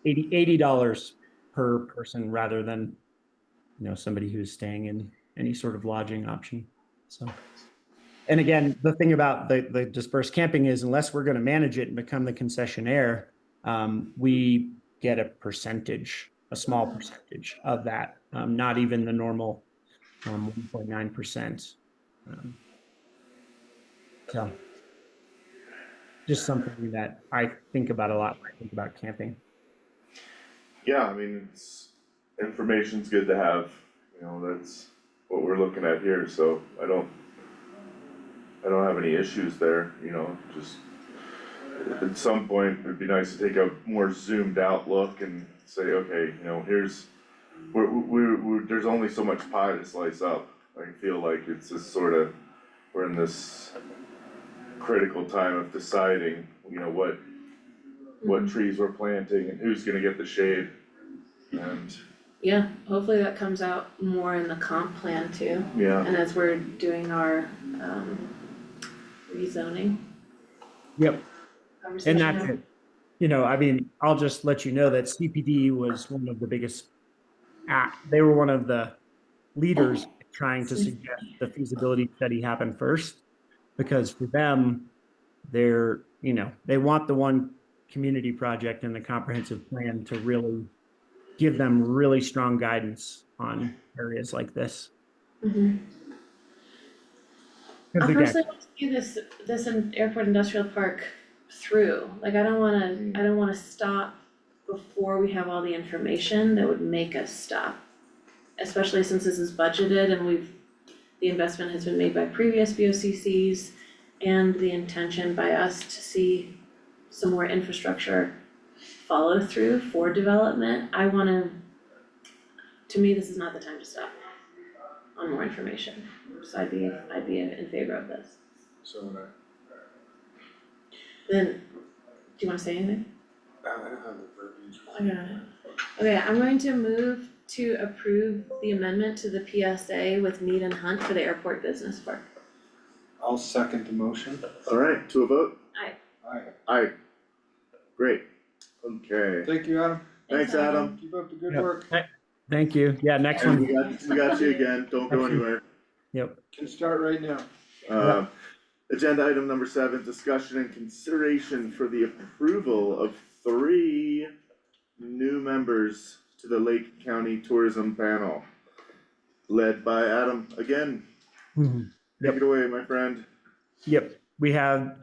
K: $80 per person rather than, you know, somebody who's staying in any sort of lodging option. So, and again, the thing about the dispersed camping is unless we're going to manage it and become the concessionaire, we get a small percentage of that, not even the normal 1.9%. So just something that I think about a lot when I think about camping.
A: Yeah, I mean, information's good to have, you know, that's what we're looking at here, so I don't have any issues there, you know, just at some point, it'd be nice to take a more zoomed out look and say, okay, you know, there's only so much pie to slice up. I feel like it's just sort of, we're in this critical time of deciding, you know, what trees we're planting and who's gonna get the shade, and.
D: Yeah, hopefully that comes out more in the comp plan too,
A: Yeah,
D: and as we're doing our rezoning
K: Yep.
D: conversation.
K: And that's it. You know, I mean, I'll just let you know that CPD was one of the biggest, they were one of the leaders trying to suggest the feasibility study happen first, because for them, they're, you know, they want the one community project and the comprehensive plan to really give them really strong guidance on areas like this.
D: Mm-hmm. I
K: Again,
D: personally want to see this airport industrial park through, like I don't wanna stop before we have all the information that would make us stop. Especially since this is budgeted and the investment has been made by previous BOCCs and the intention by us to see some more infrastructure follow through for development. To me, this is not the time to stop on more information, so I'd be in favor of this.
E: So when
D: Then, do you wanna say anything?
E: I don't have the verbiage.
D: I got it. Okay, I'm going to move to approve the amendment to the PSA with Mead and Hunt for the airport business park.
E: I'll second the motion.
A: alright, to a vote?
E: Aye.
A: Aye. Great, okay,
E: Thank you, Adam.
A: thanks, Adam.
E: Keep up the good
K: Yep.
E: work.
K: thank you. Yeah, next
A: And
K: one.
A: we got you again, don't go anywhere.
K: Yep.
E: Can start right now.
A: Agenda item number 7, discussion and consideration for the approval of 3 new members to the Lake County Tourism Panel. Led by Adam again. Take it away, my friend.
K: Yep, we have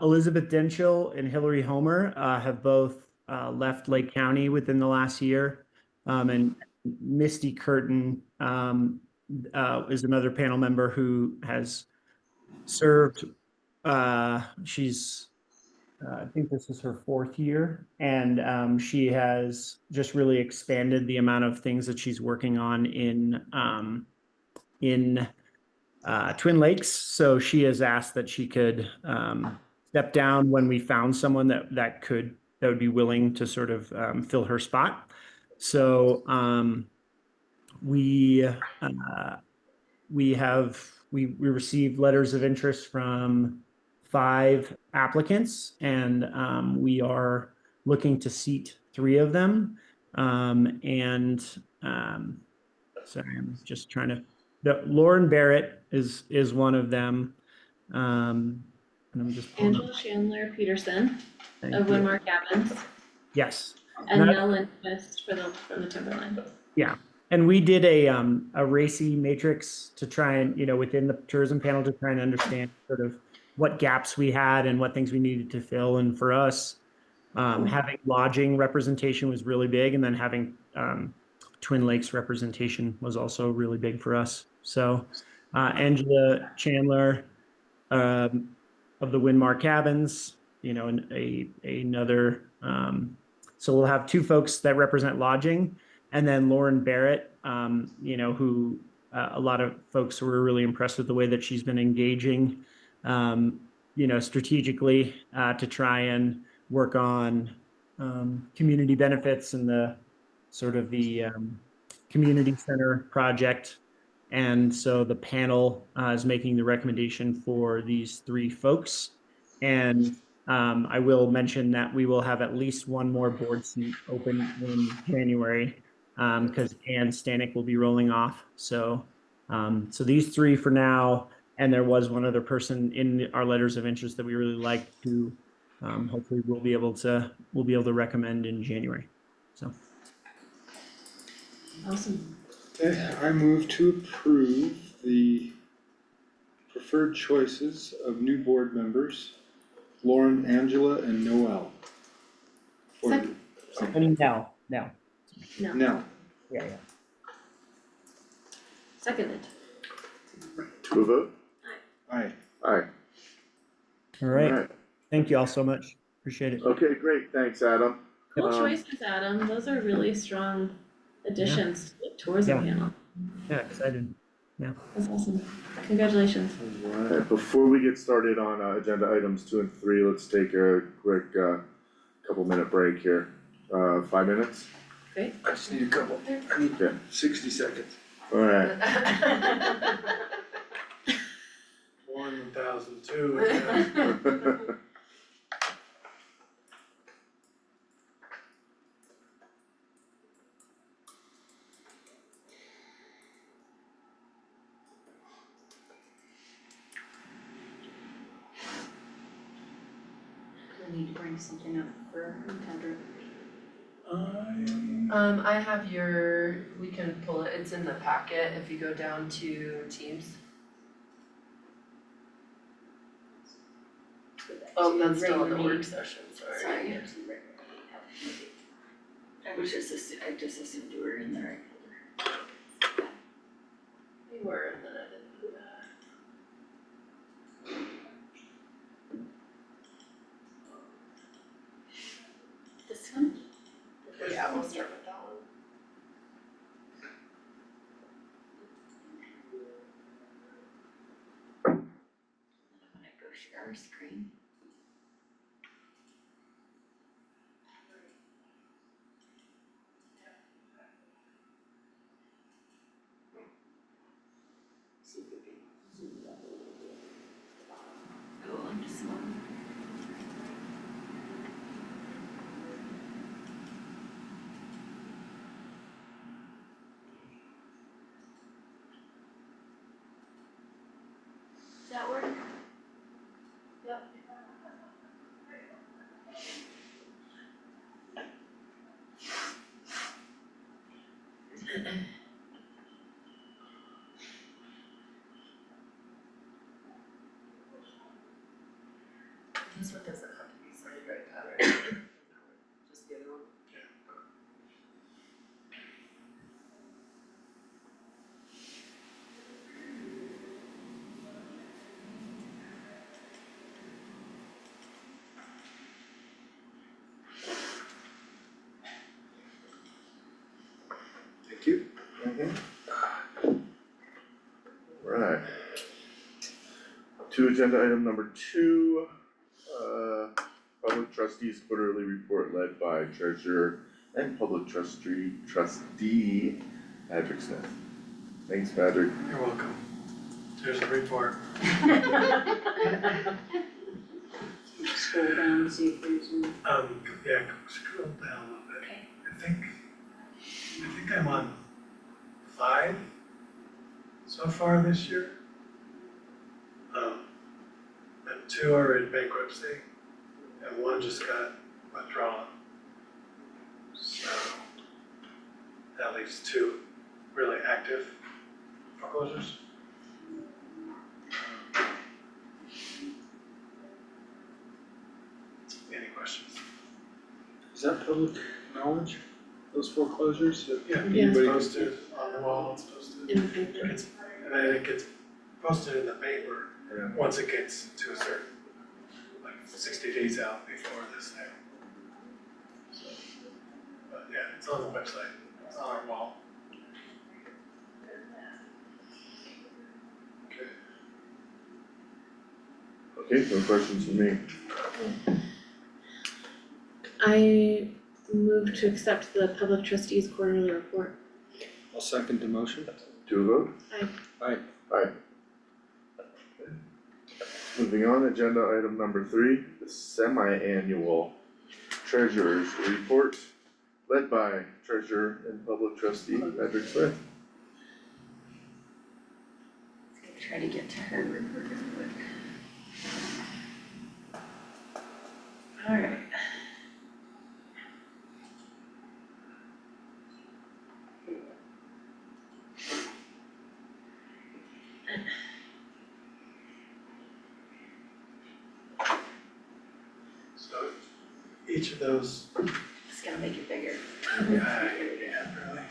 K: Elizabeth Denchel and Hillary Homer have both left Lake County within the last year. And Misty Curtin is another panel member who has served, she's I think this is her 4th year, and she has just really expanded the amount of things that she's working on in Twin Lakes. So she has asked that she could step down when we found someone that would be willing to sort of fill her spot. So we received letters of interest from 5 applicants, and we are looking to seat 3 of them. And sorry, I'm just trying to, Lauren Barrett is one of them. And I'm just pulling up.
D: Angela Chandler Peterson
K: Thank
D: of
K: you.
D: Winmar Cabins
K: Yes.
D: and
K: And
D: Nell Lindquist from the Timberline.
K: Yeah, and we did a RACI matrix to try and, within the tourism panel to try and understand sort of what gaps we had and what things we needed to fill. And for us, having lodging representation was really big, and then having Twin Lakes representation was also really big for us. So Angela Chandler of the Winmar Cabins, and another. So we'll have two folks that represent lodging. And then Lauren Barrett, who a lot of folks were really impressed with the way that she's been engaging, strategically to try and work on community benefits and the sort of the community center project. And so the panel is making the recommendation for these three folks. And I will mention that we will have at least one more board seat open in January, because Ann Stanek will be rolling off. So these three for now, and there was one other person in our letters of interest that we really liked, who hopefully we'll be able to recommend in January. So
D: Awesome.
E: Okay, I move to approve the preferred choices of new board members, Lauren, Angela, and Noel.
D: Second.
K: and now.
D: No.
E: Now,
K: Yeah.
D: Seconded.
A: To a vote?
E: aye.
A: Aye.
K: All right. Thank you all so much. Appreciate it.
A: Okay, great, thanks, Adam.
D: Cool
A: Um,
D: choices, Adam. Those are really strong additions to the tourism panel.
K: Yeah, excited.
D: That's awesome. Congratulations.
A: Alright, before we get started on agenda items 2 and 3, let's take a quick couple minute break here. 5 minutes?
D: Great.
E: I just need a couple, I need
A: Yeah.
E: 60 seconds.
A: Alright,
E: 1,002.
F: We need to bring something up for contender.
C: I have we can pull it, it's in the packet if you go down to Teams. Oh, that's still in the work session, sorry.
F: Sorry. I just assumed you were in there.
C: We were, and then I didn't do that.
F: This one?
C: Yeah, we'll start with that one.
F: I'm gonna go share our screen. Go on to some. Does that work? Yep.
C: This one doesn't have to be signed right, Pat, right? Just the other one?
E: Thank you.
A: right. To agenda item number 2, public trustees quarterly report led by treasurer and public trustee Patrick Smith. Thanks, Patrick.
L: You're welcome. There's a report.
J: Scroll down and see if there's any.
L: Yeah, scroll down a little bit.
J: Okay.
L: I think I think I'm on 5 so far this year. And 2 are in bankruptcy, and 1 just got withdrawn. So that leaves 2 really active foreclosures. Any questions?
E: Is that public knowledge, those foreclosures?
L: Yeah,
E: Anybody
L: it's
E: can-
L: posted on the wall, it's posted.
D: In the paper.
L: And then it gets posted in the paper,
E: Yeah.
L: once it gets to a certain, like 60 days out before the sale. So, but yeah, it's on the website, it's on our wall.
A: Okay, no questions from me.
D: I move to accept the public trustees quarterly report.
E: I'll second the motion.
A: Do a vote?
D: Aye.
A: Aye. Okay. Moving on, agenda item number 3, the semi-annual treasurer's report, led by treasurer and public trustee Patrick Smith.
F: Try to get to her report real quick. Alright.
L: So each of those,
F: Just gotta make it bigger.
L: yeah, really.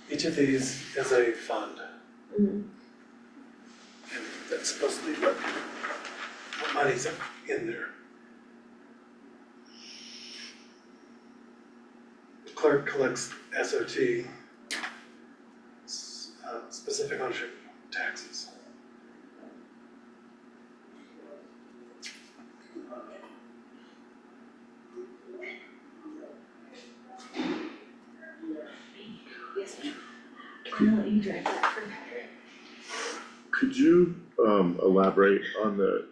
L: Each of these is a fund.
D: Mhm.
L: And that's supposed to be what money's in there. The clerk collects SOT, specific ownership taxes.
F: Yes, ma'am. Can I let you drive that for Patrick?
A: Could you elaborate on the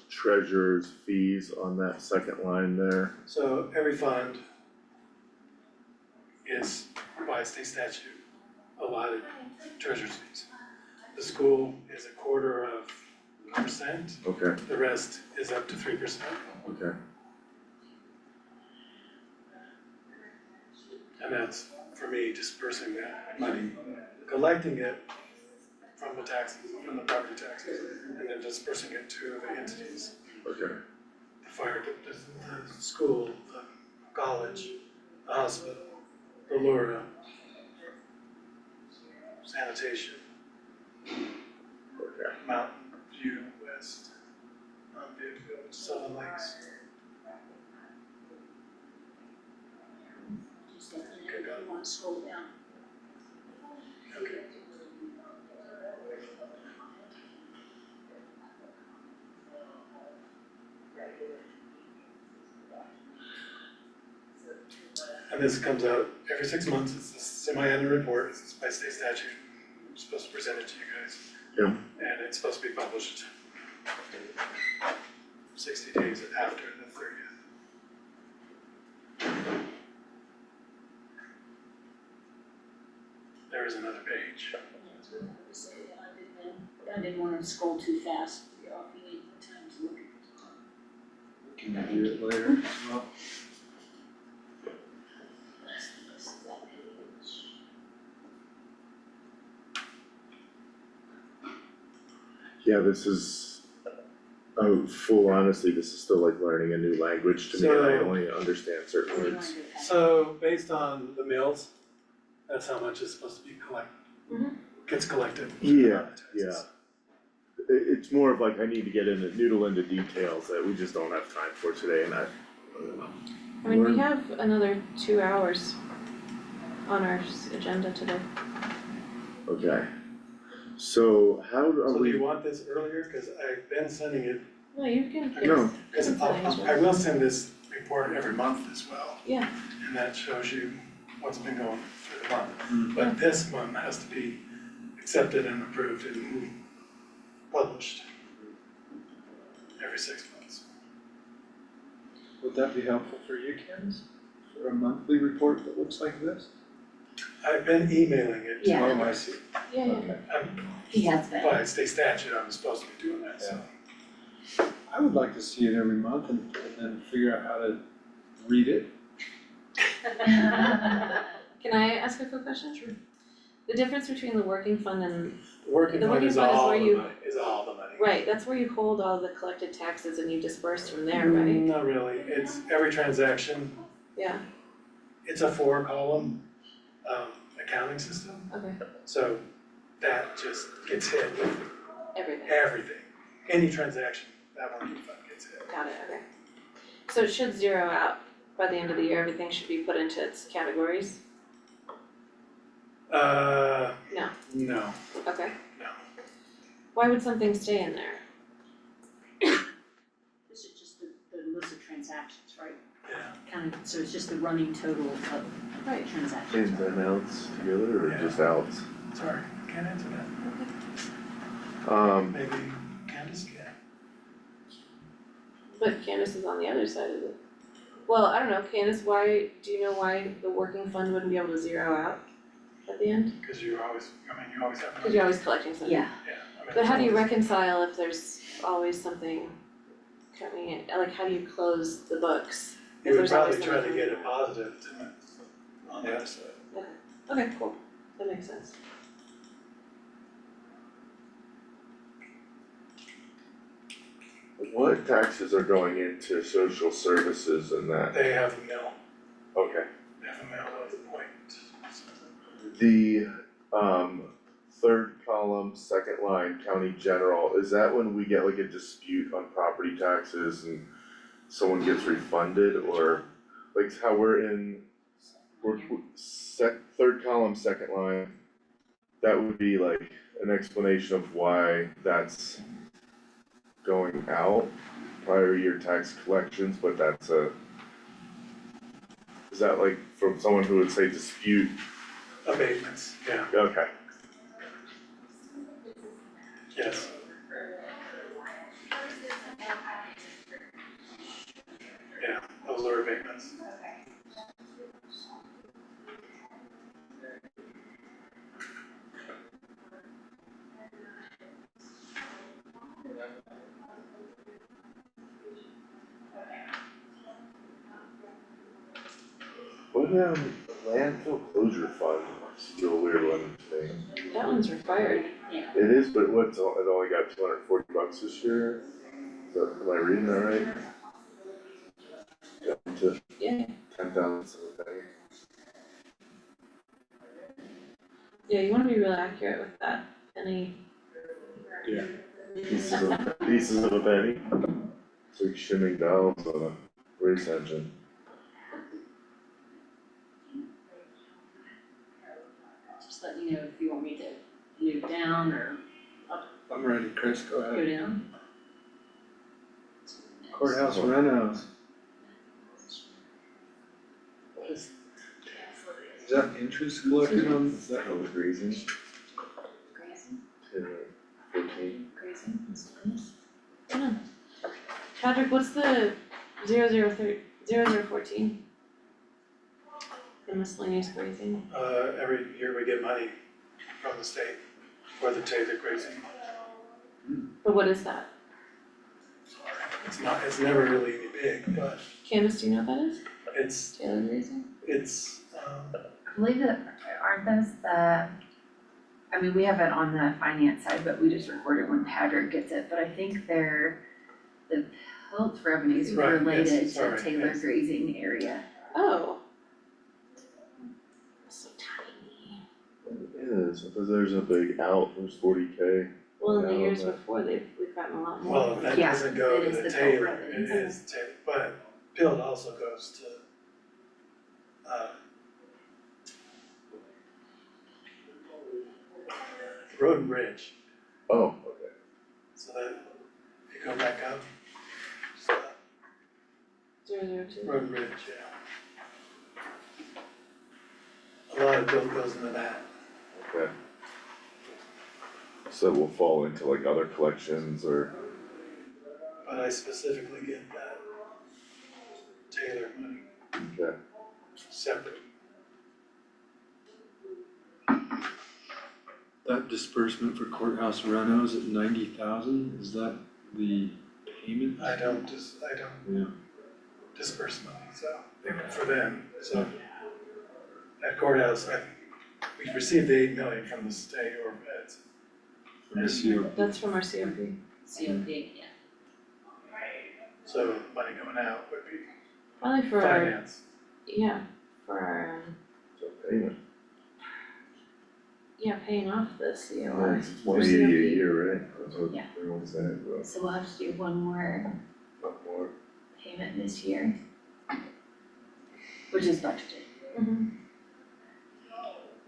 A: treasurer's fees on that second line there?
L: So every fund is by state statute allotted treasurer's fees. The school is 0.25%,
A: Okay,
L: the rest is up to 3%.
A: okay,
L: And that's for me dispersing that money, collecting it from the taxes, from the property taxes, and then dispersing it to the entities.
A: okay,
L: The fire, the school, the college, the hospital, the Lura, sanitation,
A: okay.
L: Mountain View West, Mountain View, Southern Lakes.
J: Just definitely don't want to scroll down.
L: Okay. And this comes out every 6 months, it's a semi-annual report, it's by state statute, I'm supposed to present it to you guys.
A: Yeah.
L: And it's supposed to be published 60 days after the 30th. There is another page.
J: I didn't want to scroll too fast, you know, if you need time to look at it.
E: Can you do it later as well?
J: This is that page.
A: Yeah, this is, full honesty, this is still like learning a new language to me, and I
L: So-
A: only understand certain
J: What do you
A: words.
J: want to do, Pat?
L: So based on the mills, that's how much is supposed to be
D: Mhm.
L: gets collected.
A: Yeah, yeah. It's more of like I need to get noodle into details that we just don't have time for today, and
D: I mean, we
A: learn-
D: have another 2 hours on our agenda today.
A: Okay. So how are
L: So do you
A: we,
L: want this earlier? Cause I've been sending it,
D: No, you can give
A: No.
D: us,
L: cause I will send this report every month as well.
D: yeah,
L: And that shows you what's been going through the month.
E: Mm.
L: But this one has to be accepted and approved and published every 6 months.
E: Would that be helpful for you, Candace? For a monthly report that looks like this?
L: I've been emailing it to
J: Yeah.
E: Oh, I see.
D: Yeah, yeah.
E: Okay.
J: He has been.
L: by state statute, I'm supposed to be doing that, so.
E: I would like to see it every month and then figure out how to read it.
D: Can I ask a quick question? Sure. The difference between the working fund and,
L: Working
D: The
L: fund
D: working
L: is
D: fund is
L: all
D: where
L: the
D: you-
L: money, is all the money.
D: right, that's where you hold all the collected taxes and you disperse from there, right?
L: Not really, it's every transaction,
D: Yeah,
L: it's a 4-column accounting system,
D: okay,
L: so that just gets hit with
D: everything,
L: everything. Any transaction, that working fund gets hit.
D: got it, okay. So it should zero out by the end of the year, everything should be put into its categories? No.
L: No,
D: Okay.
L: no.
D: Why would something stay in there?
J: This is just the list of transactions, right?
L: Yeah.
J: Kind of, so it's just the running total of
D: Right.
J: transactions.
A: Ins and outs together or
L: Yeah.
A: just outs?
L: Sorry, can't answer that. Maybe Candace can.
D: But Candace is on the other side of it. Well, I don't know, Candace, why, do you know why the working fund wouldn't be able to zero out at the end?
L: Cause you always have.
D: Cause you're always collecting something.
J: Yeah,
L: Yeah, I mean,
D: But how do you
L: it's always-
D: reconcile if there's always something coming in, like how do you close the books?
L: You
D: If
L: would
D: there's always
L: probably try to
D: something
L: get it positive on the other side.
D: Okay, cool, that makes sense.
A: What taxes are going into social services and that?
L: They have a mill,
A: Okay.
L: they have a mill of 0..
A: The third column, second line, county general, is that when we get like a dispute on property taxes and someone gets refunded, or like how we're third column, second line? That would be like an explanation of why that's going out, prior year tax collections, but that's is that like from someone who would say dispute?
L: Abatements, yeah,
A: Okay.
L: yes. Yeah, those are abatements.
A: What landfill closure fund, still a weird one to me.
D: That one's required.
A: It is, but it only got $240 this year, am I reading that right? Down to
D: Yeah,
A: 10,000 something.
D: yeah, you wanna be real accurate with that, any,
E: Yeah.
A: Pieces of a penny. It's like shimming valves on a race engine.
J: just let me know if you want me to move down or
E: I'm ready, Chris, go
J: go
E: ahead.
J: down.
E: Courthouse renos. Is that interest collected on, is that,
A: That was grazing,
J: Grazing,
A: 14.
J: grazing, miscellaneous.
D: Patrick, what's the 0014? The miscellaneous grazing,
L: Every year we get money from the state for the Taylor grazing.
D: but what is that?
L: It's never really any big, but
D: Candace, do you know what that is?
L: it's,
D: Taylor grazing?
F: I believe that, aren't those the, I mean, we have it on the finance side, but we just record it when Patrick gets it, but I think they're the health revenues
L: Right, yes,
F: related to
L: sorry,
F: Taylor
L: yes.
F: grazing area.
D: Oh. So tiny.
A: It is, because there's a big out, there's 40K.
D: Well, in the
A: Yeah,
D: years
A: but-
D: before, we've gotten a lot more.
L: well, that
F: Yeah,
L: doesn't go
F: it
L: to
F: is
L: the
F: the
L: Taylor,
F: total
L: it
F: revenues.
L: is Taylor, but Pill also goes to, Road and Bridge,
A: Oh, okay.
L: so that, if you go back up, so,
D: 002.
L: Road and Bridge, yeah. A lot of bill goes into that.
A: Okay. So it will fall into like other collections or,
L: But I specifically get that Taylor money
A: okay.
L: separate.
E: that disbursement for courthouse renos at 90,000, is that the payment?
L: I don't
E: Yeah.
L: disperse money, so payment for them, so. At courthouse, we received the 8 million from the state or feds.
E: From the CO.
D: That's from our COP.
J: COP, yeah.
L: So money coming out would be
D: Probably for our,
L: finance.
D: yeah, for our,
A: So payment,
D: paying off the CO.
A: it's 180 a
D: COP.
A: year, right? That's what
F: Yeah.
A: everyone said, but
F: So we'll have to do one more
A: not more.
F: payment this year, which is budgeted.
D: Mhm.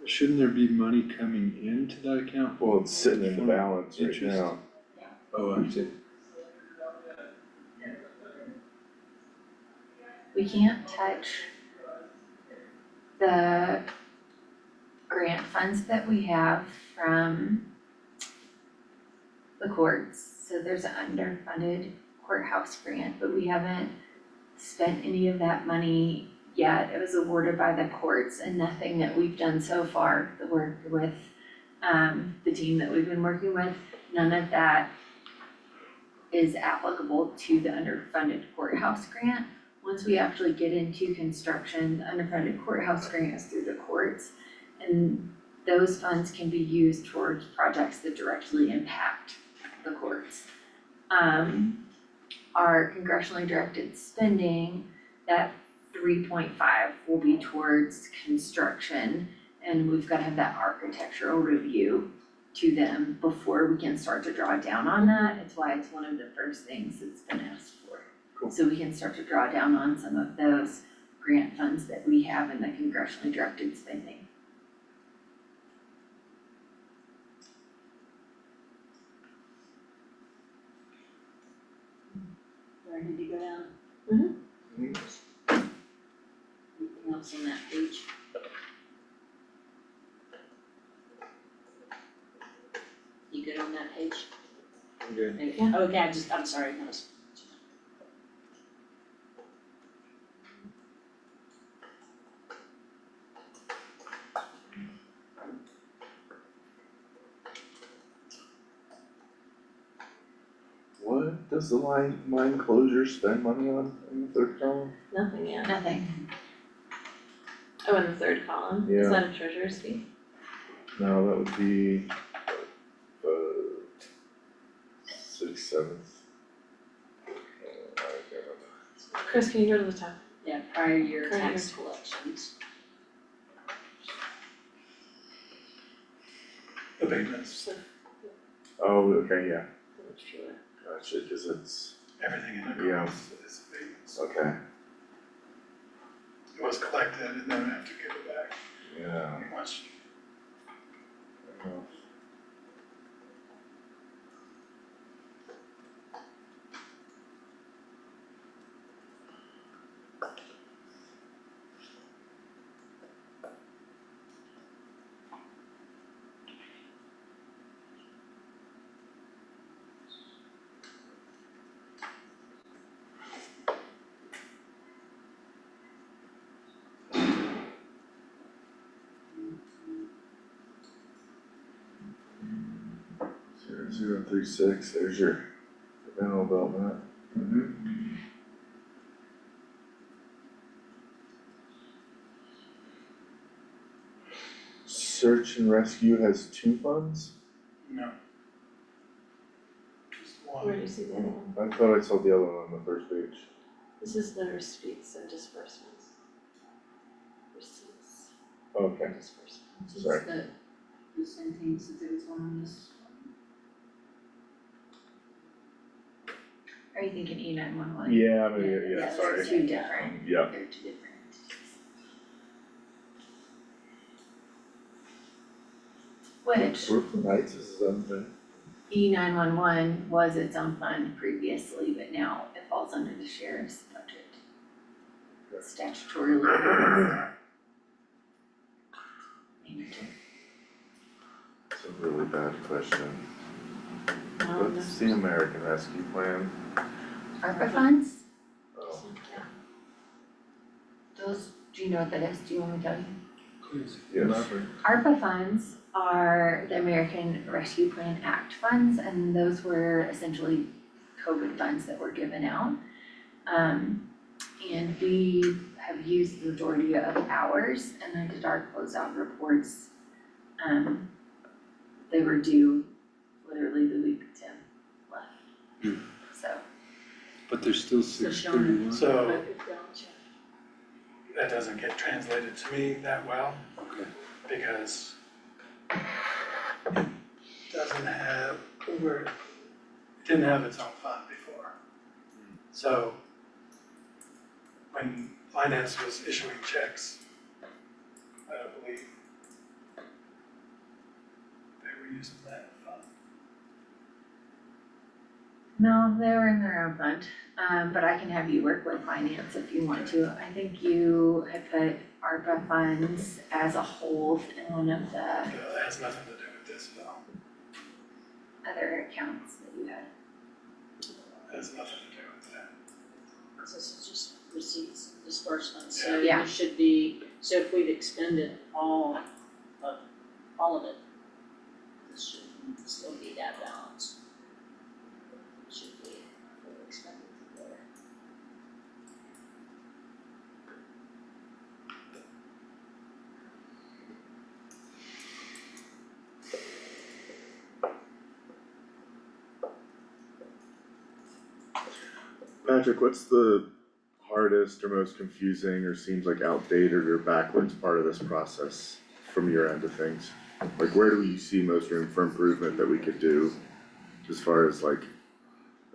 E: Shouldn't there be money coming into that account?
A: Well, it's sitting in the
E: For
A: balance right
E: interest.
A: now.
E: Oh, I see.
F: We can't touch the grant funds that we have from the courts. So there's an underfunded courthouse grant, but we haven't spent any of that money yet. It was awarded by the courts, and nothing that we've done so far, the work with the team that we've been working with, none of that is applicable to the underfunded courthouse grant. Once we actually get into construction, the underfunded courthouse grant is through the courts, and those funds can be used towards projects that directly impact the courts. Our congressionally directed spending, that 3.5 will be towards construction, and we've gotta have that architectural review to them before we can start to draw down on that. It's why it's one of the first things that's been asked for.
A: Cool.
F: So we can start to draw down on some of those grant funds that we have in the congressionally directed spending.
J: Ready to go down?
A: Mhm.
J: Anything else on that page? You good on that page?
E: Okay.
D: Yeah.
J: Okay, I'm sorry, no, it's-
A: What does the mine closure spend money on in the third column?
D: Nothing yet.
F: Nothing.
D: Oh, in the third column, is
A: Yeah.
D: that a treasurer's fee?
A: No, that would be, 6/7. I can't remember.
D: Chris, can you go to the top?
J: yeah, prior year
D: Current
J: tax
D: year.
J: collections.
L: Abatements,
D: So,
A: Oh, okay, yeah,
D: which fewer.
A: gotcha, cause it's,
L: everything in it
A: Yeah.
L: is abatements.
A: okay,
L: It was collected and then we have to give it back
A: yeah.
L: once.
A: Zero, 036, there's your memo about that. Search and rescue has 2 funds?
L: No. Just
D: Where do
L: one.
D: you see the other one?
A: I thought I saw the other one on the first page.
D: This is the receipts and disbursements. Receipts
A: Okay,
D: and disbursements.
A: sorry.
J: The same thing, since there was one on this.
F: Are you thinking E911?
A: Yeah, maybe, yeah,
F: Yes,
A: sorry.
F: it's two different.
A: Yeah.
F: They're two different. Which
A: Brooklyn Heights is something.
F: E911 was its own fund previously, but now it falls under the sheriff's budget. Statutorily.
A: It's a really bad question.
D: No,
A: What's the American Rescue Plan?
F: ARPA funds,
A: Oh,
F: those, do you know what that is? Do you want me to tell you?
E: Please,
A: Yes.
E: elaborate.
F: ARPA funds are the American Rescue Plan Act funds, and those were essentially COVID funds that were given out. And we have used the majority of ours, and I did our closeout reports. They were due literally the week Tim left, so.
E: But there's still
J: So
E: 631.
L: So that doesn't get translated to me that well.
E: Okay.
L: Because it doesn't have, it didn't have its own fund before. So when finance was issuing checks, I don't believe they were using that fund.
F: No, they were in their own fund, but I can have you work with finance if you want to. I think you had put ARPA funds as a hold in one of the
L: That has nothing to do with this at all.
F: other accounts that you had.
L: It has nothing to do with that.
J: This is just receipts and disbursements, so
F: Yeah.
J: it should be, so if we've expended all of it, this should still be that balance. It should be fully expended there.
A: Patrick, what's the hardest or most confusing or seems like outdated or backwards part of this process from your end of things? Like, where do you see most room for improvement that we could do as far as like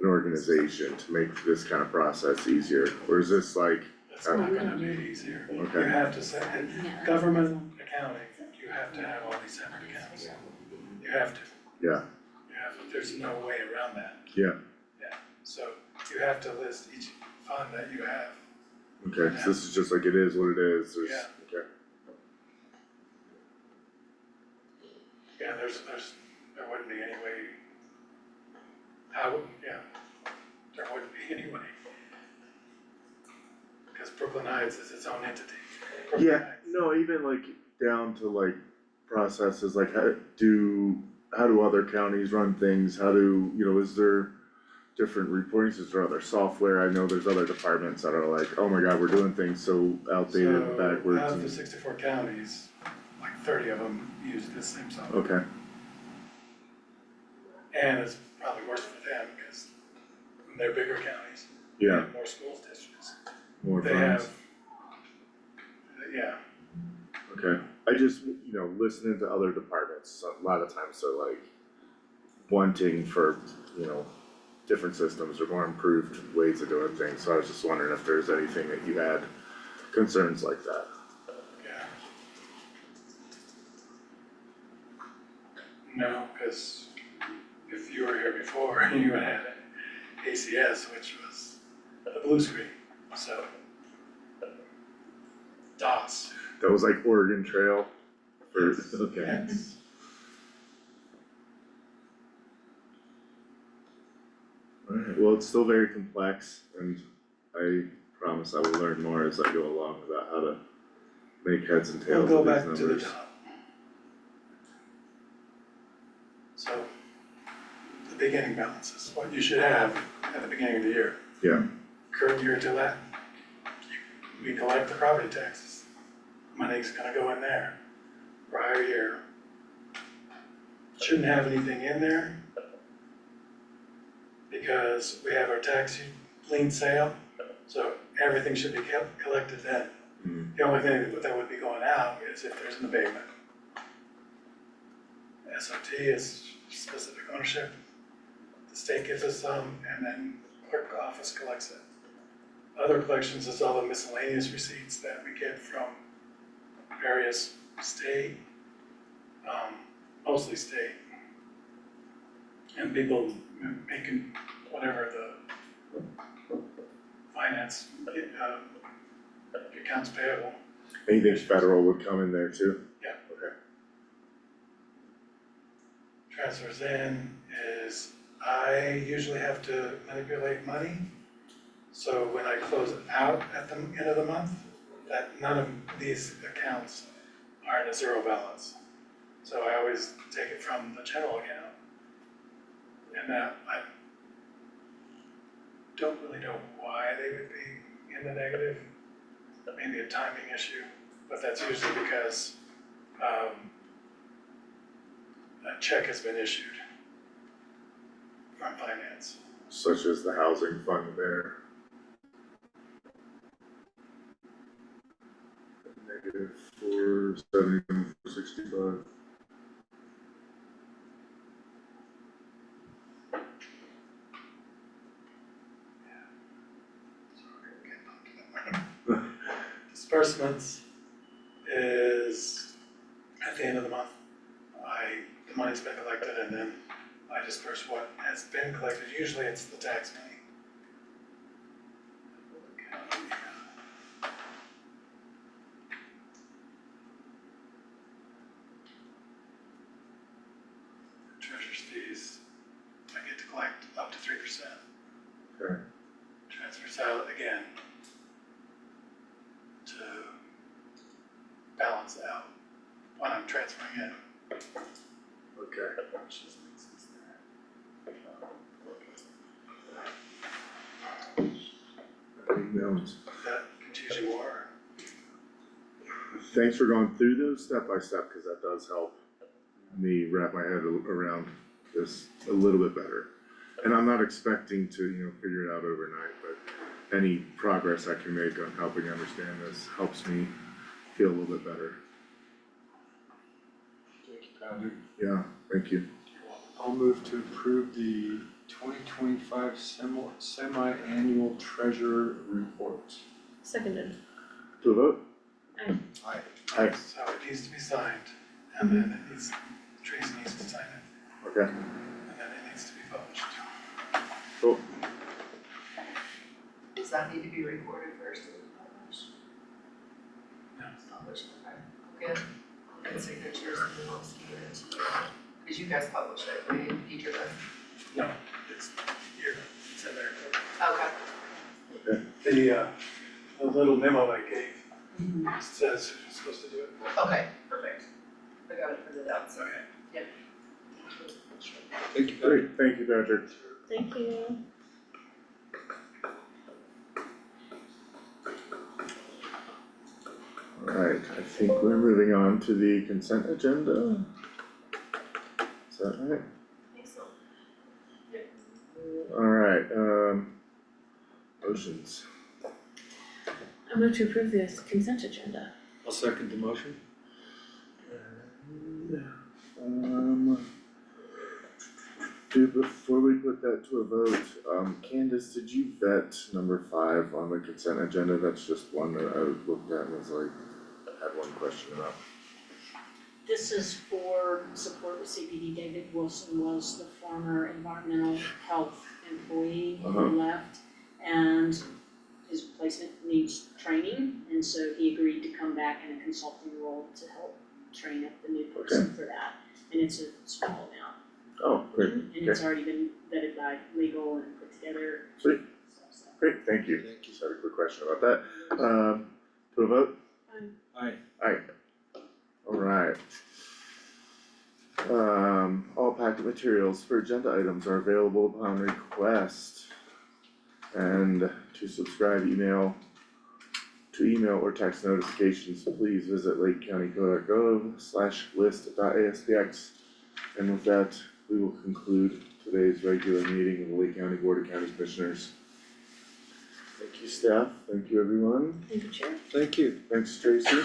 A: an organization to make this kind of process easier? Or is this like,
L: It's not gonna be easier.
A: Okay.
L: You have to say,
J: Yeah.
L: government accounting, you have to have all these separate accounts. You have to.
A: yeah,
L: You have, there's no way around that.
A: yeah,
L: So you have to list each fund that you have.
A: okay, so this is just like it is what it is, there's,
L: Yeah.
A: okay.
L: Yeah, there wouldn't be any way. There wouldn't be any way. Because Brooklyn Heights is its own entity. Brooklyn
A: Yeah,
L: Heights.
A: no, even like down to like processes, like how do other counties run things, how do, is there different reporting systems or other software? I know there's other departments that are like, oh my god, we're doing things so outdated and
L: So
A: backwards.
L: out of the
A: and-
L: 64 counties, like 30 of them use this same software.
A: Okay,
L: And it's probably worse for them because they're bigger counties. They
A: yeah,
L: have more schools districts.
A: more
L: They
A: funds,
L: have, yeah,
A: okay. I just, listening to other departments, a lot of times they're like wanting for, different systems or more improved ways of doing things, so I was just wondering if there's anything that you had concerns like that.
L: yeah. No, because if you were here before, you would have had ACS, which was a blue screen, so. DOS.
A: That was like Oregon Trail for, okay.
L: Yes.
A: Alright, well, it's still very complex and I promise I will learn more as I go along about how to make heads and
L: We'll
A: tails
L: go
A: of these
L: back to the
A: numbers.
L: top. So, the beginning balances, what you should have at the beginning of the year.
A: Yeah.
L: Current year to that, we collect the property taxes. Money's gonna go in there. Prior year. Shouldn't have anything in there because we have our tax lien sale, so everything should be collected then.
A: Mhm.
L: The only thing that would be going out is if there's an abatement. SOT is specific ownership. The state gives us some, and then clerk office collects it. Other collections is all the miscellaneous receipts that we get from various state, mostly state. And people making whatever the finance, accounts payable.
A: Anything federal would come in there too?
L: Yeah.
A: Okay.
L: Transfers in is, I usually have to manipulate money. So when I close it out at the end of the month, that none of these accounts are in a zero balance. So I always take it from the general account. And that I don't really know why they would be in the negative. Maybe a timing issue, but that's usually because a check has been issued from finance.
A: Such as the housing fund there. Negative 470, 465.
L: Disbursements is at the end of the month. The money's been collected and then I disperse what has been collected. Usually it's the tax money. Treasurer's fees, I get to collect up to 3%.
A: Okay.
L: Transfers out again to balance out when I'm transferring in.
A: Okay.
L: Which doesn't make sense there.
A: Notes.
L: That confuse you more?
A: Thanks for going through those step by step, because that does help me wrap my head around this a little bit better. And I'm not expecting to, figure it out overnight, but any progress I can make on helping understand this helps me feel a little bit better.
E: Thank you, Patrick.
A: Yeah, thank you.
E: I'll move to approve the 2025 semi-annual treasurer report.
D: Seconded.
A: To a vote?
E: Aye.
A: Aye.
L: So it needs to be signed, and then Tracy needs to sign it,
A: Okay,
L: and then it needs to be published.
A: cool.
C: Does that need to be recorded first and then published?
L: No.
C: It's published, okay. Okay, and signatures and then I'll scan it to you. Cause you guys publish it, right, each of us?
L: No, it's here, it's in there.
C: Okay.
L: The little memo I gave says who's supposed to do it.
C: Okay, perfect. I got it printed out, so.
L: Okay.
E: Thank you, Patrick.
A: Great, thank you, Patrick.
D: Thank you.
A: Alright, I think we're moving on to the consent agenda. Is that right?
C: I think so.
A: Alright, motions.
D: I move to approve this consent agenda.
E: I'll second the motion.
A: Before we put that to a vote, Candace, did you vet number 5 on the consent agenda? That's just one that I looked at and was like, I had one question about.
J: This is for support with CPD. David Wilson was the former environmental health employee who left, and his replacement needs training, and so he agreed to come back in a consulting role to help train up the new person for that, and it's a small amount.
A: Oh, great,
J: And it's already been vetted by legal and put together.
A: Sweet.
J: So.
A: great, thank you.
E: Thank you.
A: Just had a quick question about that. To a vote?
E: Aye.
A: Aye. Alright. All packet materials for agenda items are available upon request. And to subscribe, email or text notifications, please visit lakecountyco.gov/list.aspx. And with that, we will conclude today's regular meeting of the Lake County Board of County Commissioners. Thank you, staff. Thank you, everyone.
D: Thank you, Chair.
E: Thank you.
A: Thanks, Tracy.